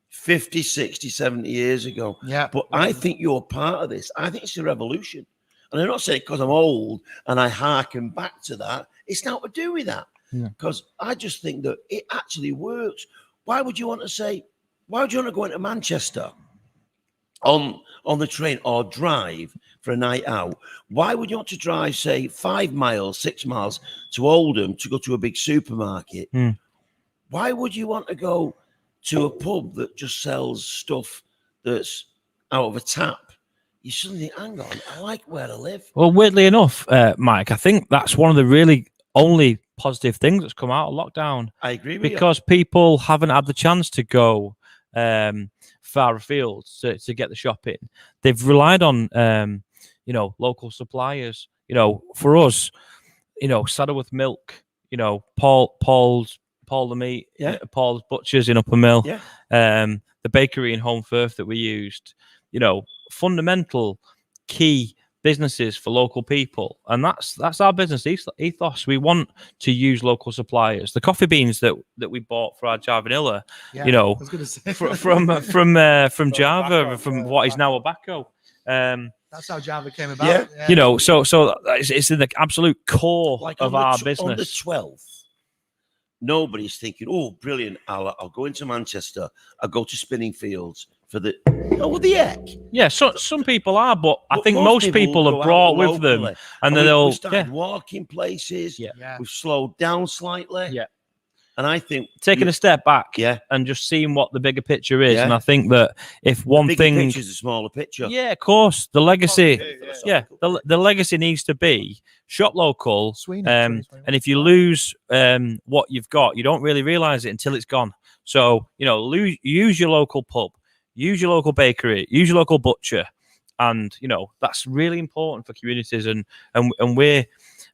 50, 60, 70 years ago. Yeah. But I think you're part of this. I think it's a revolution. And I'm not saying because I'm old and I hearken back to that. It's not to do with that. Because I just think that it actually works. Why would you want to go into Manchester on the train or drive for a night out? Why would you want to drive, say, 5 miles, 6 miles to Oldham to go to a big supermarket? Why would you want to go to a pub that just sells stuff that's out of a tap? You suddenly think, hang on, I like where I live. Well, weirdly enough, Mike, I think that's one of the really only positive things that's come out of lockdown. I agree with you. Because people haven't had the chance to go far afield to get the shopping. They've relied on local suppliers. For us, Saddleworth Milk, Paul's the meat, Paul's Butchers in Upper Mill, the bakery in Home Firth that we used, fundamental key businesses for local people, and that's our business ethos. We want to use local suppliers. The coffee beans that we bought for our Java Vanilla, you know, from Java, from what is now Obacco. That's how Java came about. Yeah. You know, so it's in the absolute core of our business. On the 12th, nobody's thinking, "Oh, brilliant! I'll go into Manchester. I'll go to Spinning Fields for the." Oh, what the heck? Yeah, so some people are, but I think most people have brought with them, and then they'll start walking places. Yeah. We've slowed down slightly. Yeah. And I think taking a step back, and just seeing what the bigger picture is. And I think that if one thing, the picture is a smaller picture. Yeah, of course, the legacy. The legacy needs to be shop local. Sweeney, and if you lose what you've got, you don't really realize it until it's gone. So you know, use your local pub, use your local bakery, use your local butcher, and you know that's really important for communities. And we're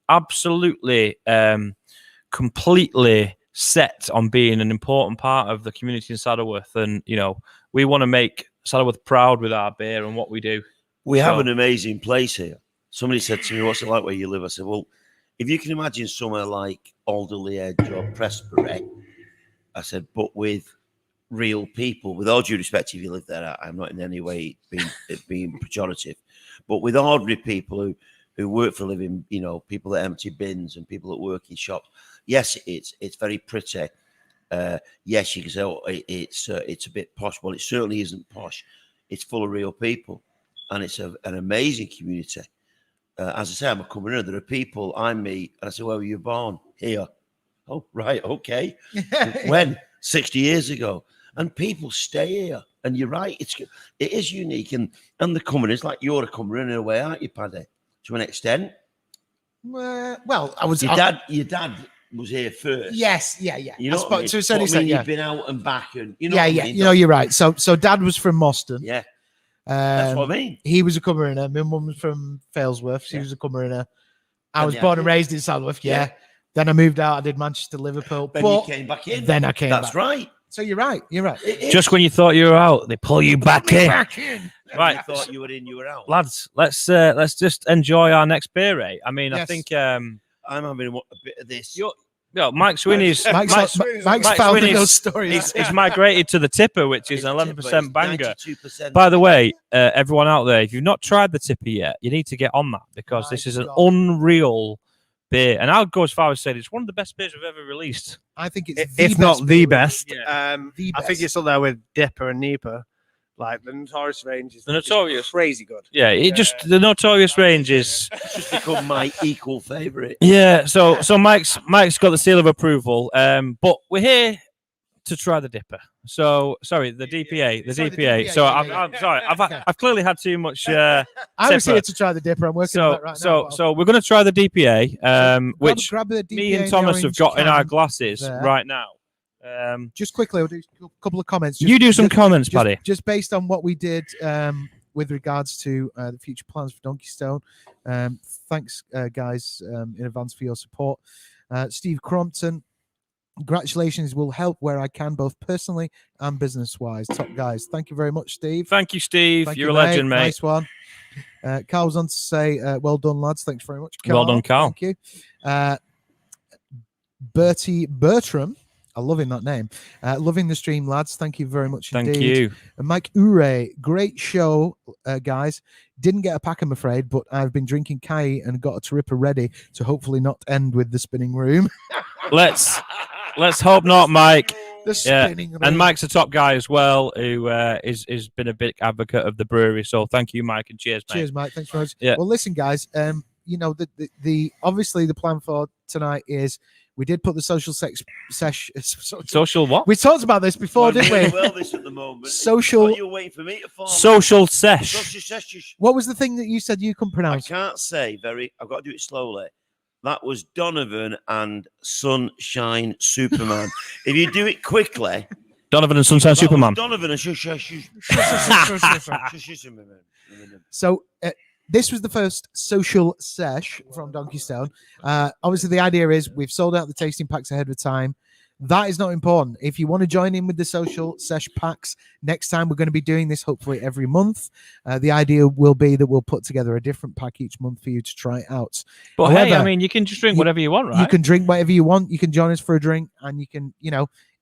absolutely, completely set on being an important part of the community in Saddleworth, and you know we want to make Saddleworth proud with our beer and what we do. We have an amazing place here. Somebody said to me, "What's it like where you live?" I said, "Well, if you can imagine somewhere like Alderley Edge or Prestbury," I said, "but with real people, with all due respect, if you live there, I'm not in any way being pejorative, but with ordinary people who work for a living, you know, people that empty bins and people that work in shops. Yes, it's very pretty. Yes, you can say, oh, it's a bit posh. Well, it certainly isn't posh. It's full of real people, and it's an amazing community. As I say, I'm a Cumbernander. There are people I meet, and I say, "Where were you born?" Here. Oh, right, okay. When? 60 years ago. And people stay here. And you're right, it is unique. And the Cumbernander, like you're a Cumbernander in a way, aren't you, Paddy? To an extent. Well, I was. Your dad was here first. Yes, yeah. You know, to a certain extent, you've been out and back, and you know. Yeah. You know, you're right. So Dad was from Moston. Yeah. That's what I mean. He was a Cumbernander. My mum was from Failsworth. She was a Cumbernander. I was born and raised in Saddleworth. Yeah. Then I moved out. I did Manchester, Liverpool. Then you came back in. Then I came back. That's right. So you're right. Just when you thought you were out, they pull you back in. Right. You thought you were in, you were out. Lads, let's just enjoy our next beer, eh? I mean, I think I'm having a bit of this. Mike Sweeney's Mike's found those stories. He's migrated to the tipper, which is an 11% banger. By the way, everyone out there, if you've not tried the tipper yet, you need to get on that, because this is an unreal beer, and I'll go as far as saying it's one of the best beers we've ever released. I think it's if not the best. Yeah. I think it's up there with Dipper and Neeper. Like the Notorious range is the Notorious crazy good. Yeah, the Notorious range is just become my equal favourite. Yeah, so Mike's got the seal of approval. But we're here to try the Dipper. So sorry, the DPA. So I'm sorry. I've clearly had too much. I was here to try the Dipper. I'm working on that right now. So we're going to try the DPA, which grab the DPA me and Thomas have got in our glasses right now. Just quickly, I'll do a couple of comments. You do some comments, Paddy. Just based on what we did with regards to the future plans for Donkeystone. Thanks, guys, in advance for your support. Steve Crompton, congratulations. Will help where I can, both personally and business-wise. Top guys. Thank you very much, Steve. Thank you, Steve. You're a legend, mate. Nice one. Carl was on to say, well done, lads. Thanks very much, Carl. Well done, Carl. Thank you. Bertie Bertram. I'm loving that name. Loving the stream, lads. Thank you very much indeed. Thank you. And Mike Ure, great show, guys. Didn't get a pack, I'm afraid, but I've been drinking Kai and got a Tarippa ready to hopefully not end with the spinning room. Let's hope not, Mike. The spinning room. And Mike's a top guy as well, who is been a big advocate of the brewery. So thank you, Mike, and cheers, mate. Cheers, Mike. Thanks very much. Yeah. Well, listen, guys. You know, the obviously the plan for tonight is. We did put the social sesh. Social what? We talked about this before, didn't we? Well, this at the moment. Social. You're waiting for me to form. Social sesh. What was the thing that you said you couldn't pronounce? I can't say I've got to do it slowly. That was Donovan and Sunshine Superman. If you do it quickly. Donovan and Sunshine Superman. Donovan and So. This was the first social sesh from Donkeystone. Obviously, the idea is we've sold out the tasting packs ahead of time. That is not important. If you want to join in with the social sesh packs, next time we're going to be doing this hopefully every month. The idea will be that we'll put together a different pack each month for you to try it out. But However, hey, I mean, you can just drink whatever you want, right? You can drink whatever you want. You can join us for a drink, and you can,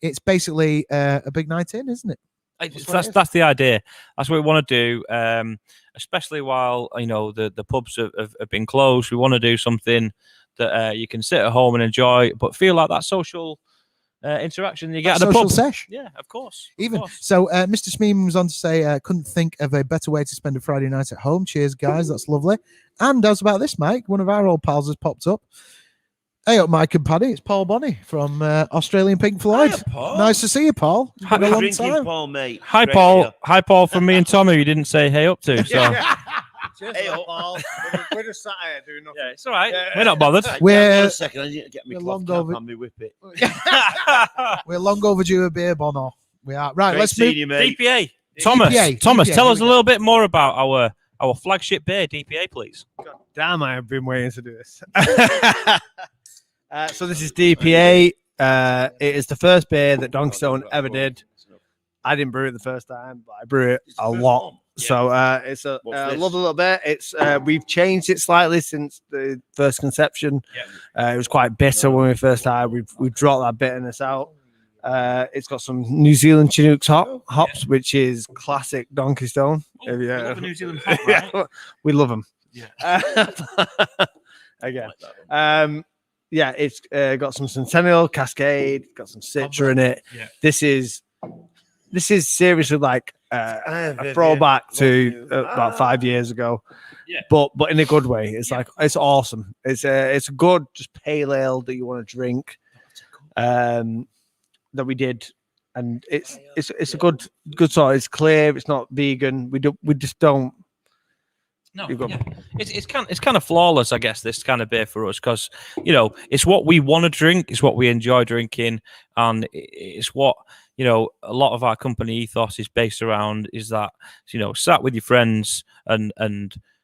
it's basically a big night in, isn't it? That's the idea. That's what we want to do, especially while the pubs have been closed. We want to do something that you can sit at home and enjoy, but feel like that social interaction you get at the pub. Sesh. Yeah, of course. So, Mr. Smeem was on to say, couldn't think of a better way to spend a Friday night at home. Cheers, guys. That's lovely. And how's about this, Mike? One of our old pals has popped up. Hey up, Mike and Paddy. It's Paul Bonnie from Australian Pink Floyd. Hiya, nice to see you, Paul. It's been a long time. Paul, mate. Hi, Paul. Hi, Paul. From me and Tommy, you didn't say hey up to. So. Hey, Paul. We're just sat here doing nothing. Yeah, it's all right. We're not bothered. We're a second. I need to get me long cloth over- cap and me whip it. We're long overdue a beer, Bono. We are right. Great Let's move. seeing you, mate. DPA. Thomas, DPA, tell us here a we little bit more about our flagship beer, DPA, please. God damn, I have been waiting to do this. So this is DPA. It is the first beer that Donkeystone ever did. I didn't brew it the first time, but I brew it a lot. So it's a lovely little bit. It's we've changed it slightly since the first conception. It was quite bitter when we first started. We've dropped that bitterness out. It's got some New Zealand Chinook hops, which is classic Donkeystone. Oh, we love a New Zealand hop, right? We love them. Yeah. Again. It's got some Centennial, Cascade, got some Citra in it. Yeah. This is seriously like a throwback to about 5 years ago. Yeah. But in a good way. It's like it's awesome. It's a good just pale ale that you want to drink. That we did, and it's a good sort. It's clear. It's not vegan. We just don't. No, it's kind of flawless, I guess. This kind of beer for us, because it's what we want to drink, it's what we enjoy drinking, and it's what a lot of our company ethos is based around. Is that sat with your friends and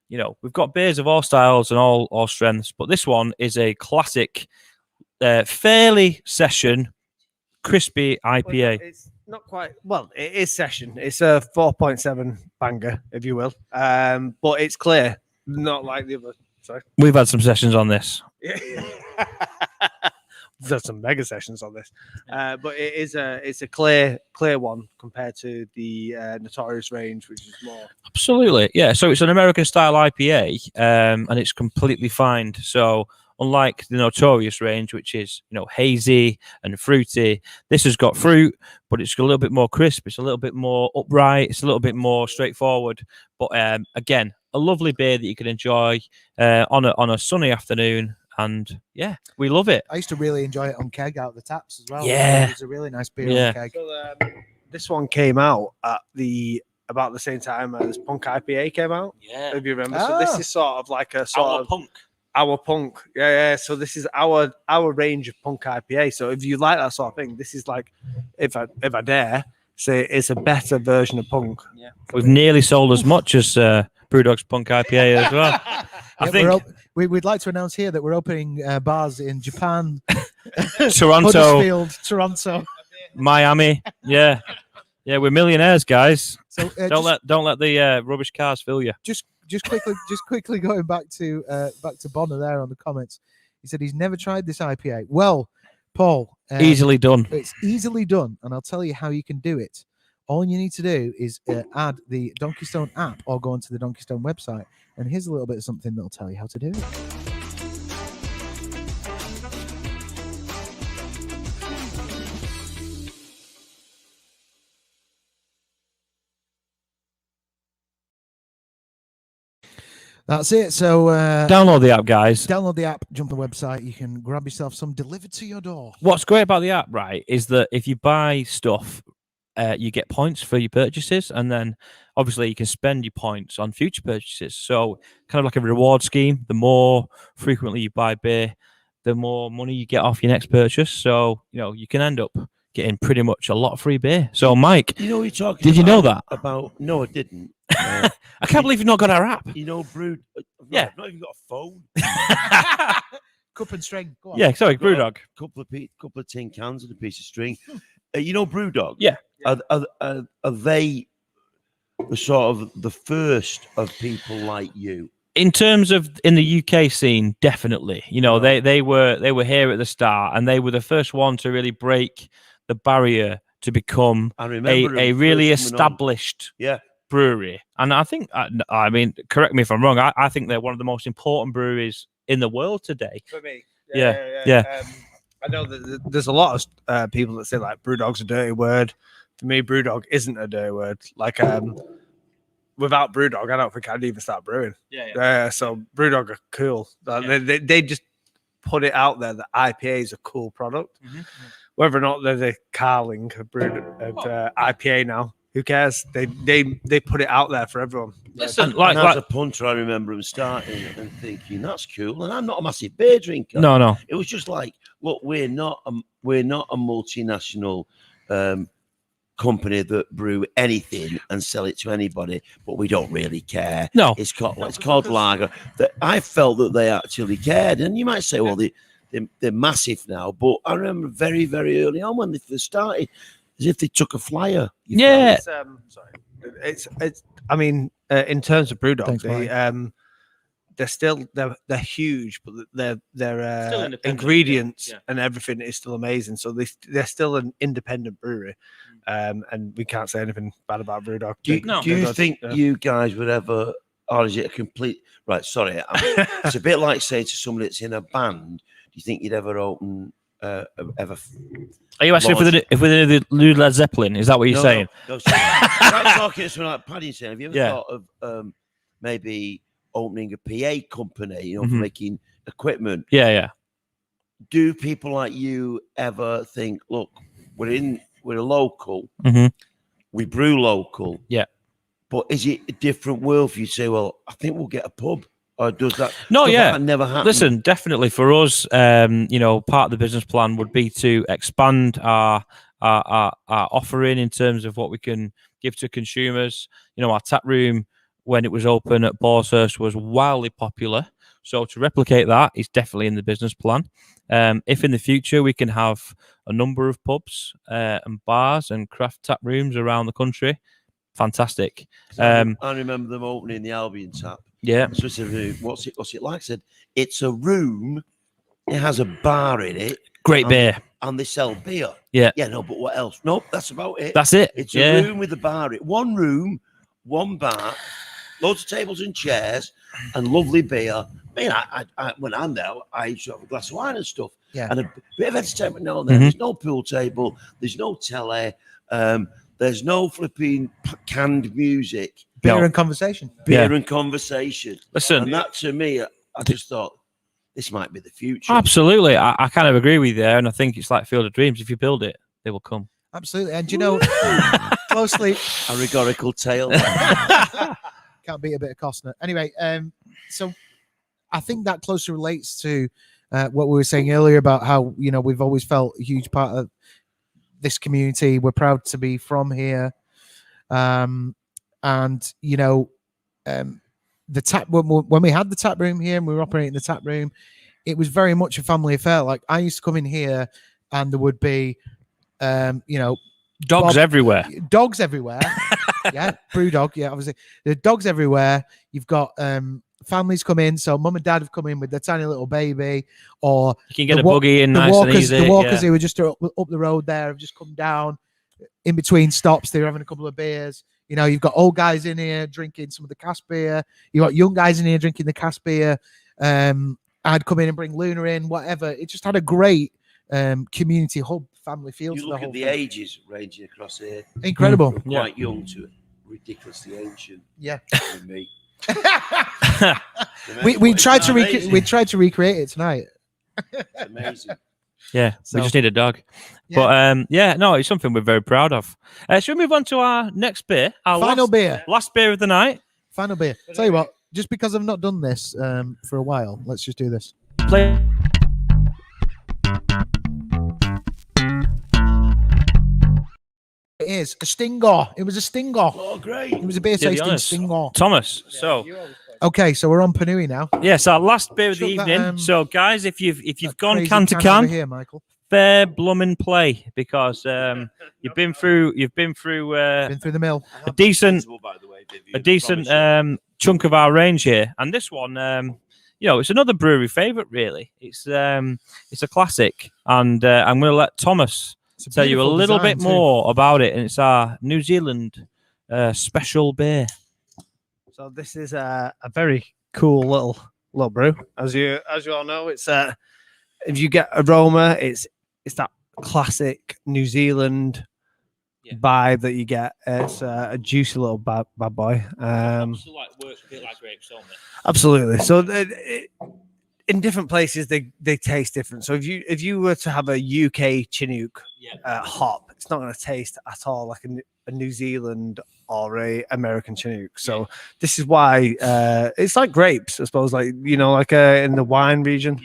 we've got beers of all styles and all strengths, but this one is a classic, fairly session, crispy IPA. It's not quite. Well, it is session. It's a 4.7 banger, if you will. But it's clear, not like the other. Sorry, We've had some sessions on this. We've had some mega sessions on this. But it's a clear one compared to the Notorious range, which is more. Absolutely, yeah. So it's an American style IPA, and it's completely fine. So unlike the Notorious range, which is hazy and fruity, this has got fruit, but it's a little bit more crisp. It's a little bit more upright. It's a little bit more straightforward. But again, a lovely beer that you can enjoy on a sunny afternoon. And yeah, we love it. I used to really enjoy it on keg out of the taps as well. Yeah, it's a really nice beer on keg. So, this one came out at about the same time as Punk IPA came out. Yeah, if you remember. So this is sort of like a sort of punk. Our punk, yeah. So this is our range of punk IPA. So if you like that sort of thing, this is like, if I dare say, it's a better version of punk. Yeah, we've nearly sold as much as Brewdog's Punk IPA as well. I think we'd like to announce here that we're opening bars in Japan, Toronto, Huddersfield, Toronto, Miami. Yeah, we're millionaires, guys. So don't let the rubbish cars fool you. Just quickly going back to Bonner there on the comments. He said he's never tried this IPA. Well, Paul, easily done. It's easily done, and I'll tell you how you can do it. All you need to do is add the Donkeystone app or go onto the Donkeystone website. And here's a little bit of something that'll tell you how to do it. That's it. So download the app, guys. Download the app, jump on the website. You can grab yourself some delivered to your door. What's great about the app, right, is that if you buy stuff, you get points for your purchases, and then obviously you can spend your points on future purchases. So kind of like a reward scheme. The more frequently you buy beer, the more money you get off your next purchase. So you can end up getting pretty much a lot of free beer. So Mike, you're talking. Did you know that? No, I didn't. I can't believe you've not got our app. Brewed. Yeah, I've not even got a phone. Cup and string. Go on. Yeah, sorry, Brewdog. Couple of tin cans and a piece of string. You know, Brewdog. Yeah. Are they the sort of the first of people like you? In terms of in the UK scene, definitely. You know, they were here at the start, and they were the first one to really break the barrier to become a really established brewery. And I think, I mean, correct me if I'm wrong, I think they're one of the most important breweries in the world today. For me. Yeah. I know that there's a lot of people that say like Brewdog's a dirty word. For me, Brewdog isn't a dirty word. Like without Brewdog, I don't think I'd even start brewing. So Brewdog are cool. They just put it out there that IPA is a cool product. Whether or not they're the Carling of IPA now, who cares? They put it out there for everyone. Listen, and as a punter, I remember him starting and thinking that's cool. And I'm not a massive beer drinker. No. It was just like, look, we're not a multinational company that brew anything and sell it to anybody, but we don't really care. No, it's called lager. That I felt that they actually cared. And you might say, well, they're massive now, but I remember very, very early on when they first started, as if they took a flyer. It's, I mean, in terms of Brewdog, they're huge, but their ingredients and everything is still amazing. So they're still an independent brewery, and we can't say anything bad about Brewdog. Do you think you guys would ever, or is it a complete right? Sorry, it's a bit like saying to somebody that's in a band, do you think you'd ever open ever? Are you asking if we're the new Led Zeppelin? Is that what you're saying? No. Right, talking to someone like Paddy saying, have you ever thought of maybe opening a PA company, for making equipment? Yeah. Do people like you ever think, look, we're a local, we brew local, but is it a different world for you to say, well, I think we'll get a pub? Or does that? No, that never happen? Listen, definitely for us, part of the business plan would be to expand our offering in terms of what we can give to consumers. Our tap room, when it was open at Borshurst, was wildly popular. So to replicate that is definitely in the business plan. If in the future we can have a number of pubs and bars and craft tap rooms around the country, fantastic. I remember them opening the Albion tap. Yeah. So it's a room. What's it like? I said, it's a room. It has a bar in it. Great beer. And they sell beer. Yeah. Yeah, no, but what else? Nope, that's about it. That's it. It's a room with a bar. One room, one bar, loads of tables and chairs, and lovely beer. I mean, I when I'm there, I used to have a glass of wine and stuff. Yeah. And a bit of entertainment now and then. There's no pool table. There's no telly. There's no flipping canned music. Beer and conversation. Beer and conversation. Listen. And that to me, I just thought, this might be the future. Absolutely. I kind of agree with you there. And I think it's like Field of Dreams. If you build it, they will come. Absolutely. And closely. A rhetorical tale. Can't beat a bit of Costner. Anyway, so I think that closely relates to what we were saying earlier about how, we've always felt a huge part of this community. We're proud to be from here. The tap, when we had the tap room here and we were operating the tap room, it was very much a family affair. Like, I used to come in here and there would be, dogs everywhere. Dogs everywhere. Yeah, Brewdog. Yeah, obviously. There are dogs everywhere. You've got families come in. So mum and dad have come in with their tiny little baby, or you can get a buggy in nice and easy. The walkers who were just up the road there have just come down. In between stops, they were having a couple of beers. You've got old guys in here drinking some of the cask beer. You've got young guys in here drinking the cask beer. I'd come in and bring Luna in, whatever. It just had a great community hub, family feel. You look at the ages ranging across here. Incredible. From quite young to ridiculously ancient. Yeah. Me. we tried to recreate it tonight. It's amazing. Yeah, we just need a dog. Yeah. But it's something we're very proud of. Should we move on to our next beer? Our last beer of the night. Final beer. Tell you what, just because I've not done this for a while, let's just do this. Play. It is a Stinger. It was a Stinger. Oh, great. It was a beer tasting Stinger. Thomas, so Okay, so we're on Panui now. Yes, our last beer of the Chuck that, evening. So, guys, if you've gone Crazy can to over can, here, Michael. fair blooming play, because you've been through Been through the mill. a decent By the way, Viv, a decent chunk of our range here, and this one, it's another brewery favorite. Really, it's a classic, and I'm going to let Thomas tell you a little bit more about it, and it's our New Zealand special beer. So this is a very cool little brew, as you all know. It's if you get aroma, it's that classic New Zealand vibe that you get. It's a juicy little bad boy. Works a bit like grapes, don't they? Absolutely. So in different places, they taste different. So if you were to have a UK Chinook hop, it's not going to taste at all like a New Zealand or a American Chinook. So this is why it's like grapes, I suppose. Like like in the wine region,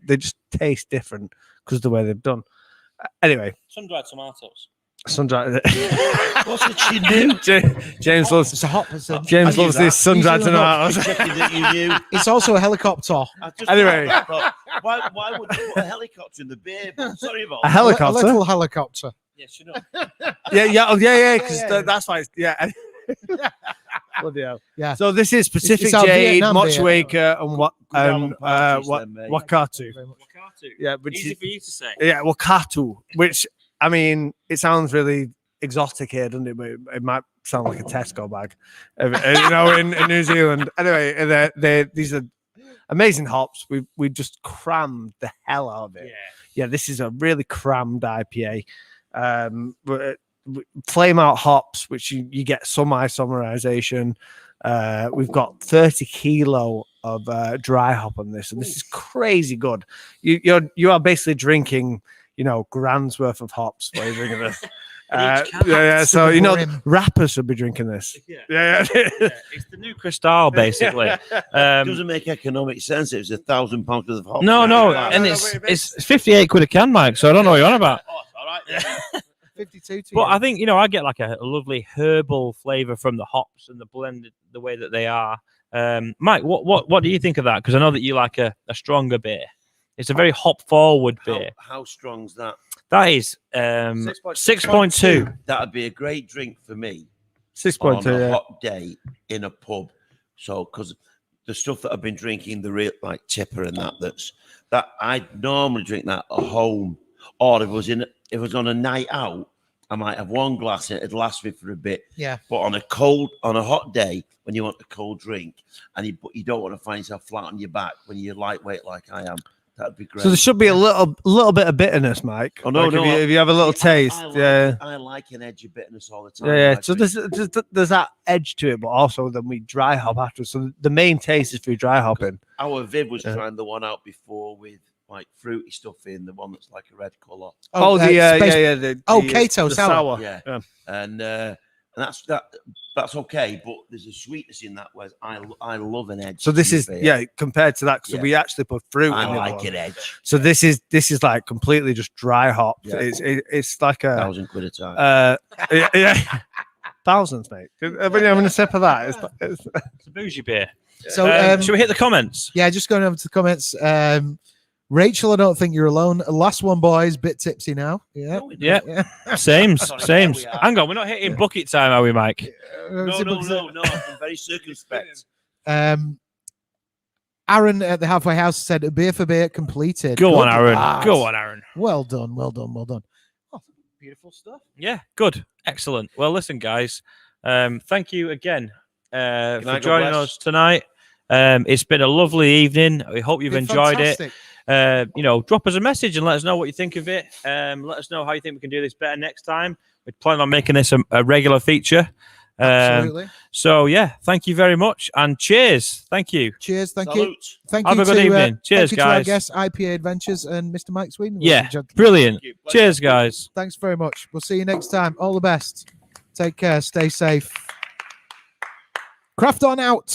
they just taste different because of the way they've done. Anyway, Sun-dried tomatoes. Sun-dried. What's a Chinook? James loves. It's a hop. James loves this sun-dried tomatoes. That you knew. It's also a helicopter. Anyway. Why would you put a helicopter in the beer? Sorry about A helicopter. A little helicopter. Yes, Yeah. Because that's why. Bloody hell. Yeah. So this is Pacific our Jade, Vietnam beer. Mochwaker, and Wakatu. Yeah, which Easy is, for you to say. yeah, Wakatu. Which I mean, it sounds really exotic here, doesn't it? But it might sound like a Tesco bag, in New Zealand. Anyway, these are amazing hops. We just crammed the hell out of it. Yeah, this is a really crammed IPA. Flame out hops, which you get some isomerization. We've got 30 kilo of dry hop on this, and this is crazy good. You are basically drinking, grand's worth of hops while you're drinking this. So rappers should be drinking this. Yeah. It's the new Cristal, basically. Doesn't make economic sense. It was £1,000 worth of hops. No, and it's 58 quid a can, Mike. So I don't know what you're on about. Oh, all right. 52. But I think I get like a lovely herbal flavor from the hops and the blended the way that they are. Mike, what do you think of that? Because I know that you like a stronger beer. It's a very hop forward beer. How strong's that? That is 6.2. That'd be a great drink for me. 6.2 on a hot day in a pub. So, because the stuff that I've been drinking, the real like Tipper and that I'd normally drink that at home, or if it was on a night out, I might have one glass and it'd last me for a bit. Yeah. But on a hot day, when you want a cold drink, and you don't want to find yourself flat on your back when you're lightweight like I am, that'd be great. So there should be a little bit of bitterness, Mike. Oh no, if you have a little taste, I like an edge of bitterness all the time. Yeah. So there's that edge to it, but also then we dry hop after. So the main taste is through dry hopping. Our Viv was trying the one out before with like fruity stuff in, the one that's like a red colour. Kato sour. Yeah. And that's okay, but there's a sweetness in that. Whereas I love an edge. So this is compared to that, because we actually put fruit. I in like an edge. So this is like completely just dry hop. Yeah. It's like £1,000 a time. Yeah. Thousands, mate. When you're having a sip of that, it's a bougie beer. So should we hit the comments? Yeah, just going over to the comments. Rachel, I don't think you're alone. Last one, boys. Bit tipsy now. Yeah. Same. Hang on, we're not hitting bucket time, are we, Mike? No. I'm very circumspect. Aaron at the halfway house said, "Beer for beer completed." Go on, Aaron. Go on, Aaron. Well done. Oh, beautiful stuff. Yeah, good, excellent. Well, listen, guys. Thank you again for joining us tonight. It's been a lovely evening. We hope you've enjoyed it. Drop us a message and let us know what you think of it. Let us know how you think we can do this better next time. We plan on making this a regular feature. Absolutely. So thank you very much and cheers. Thank you. Cheers. Thank Salute. you. Thank Have you a good evening. Cheers, thank you to our guys. guests, IPA Adventures and Mr. Mike Sweeney. Yeah, brilliant. Cheers, guys. Thanks very much. We'll see you next time. All the best. Take care. Stay safe. Craft on out.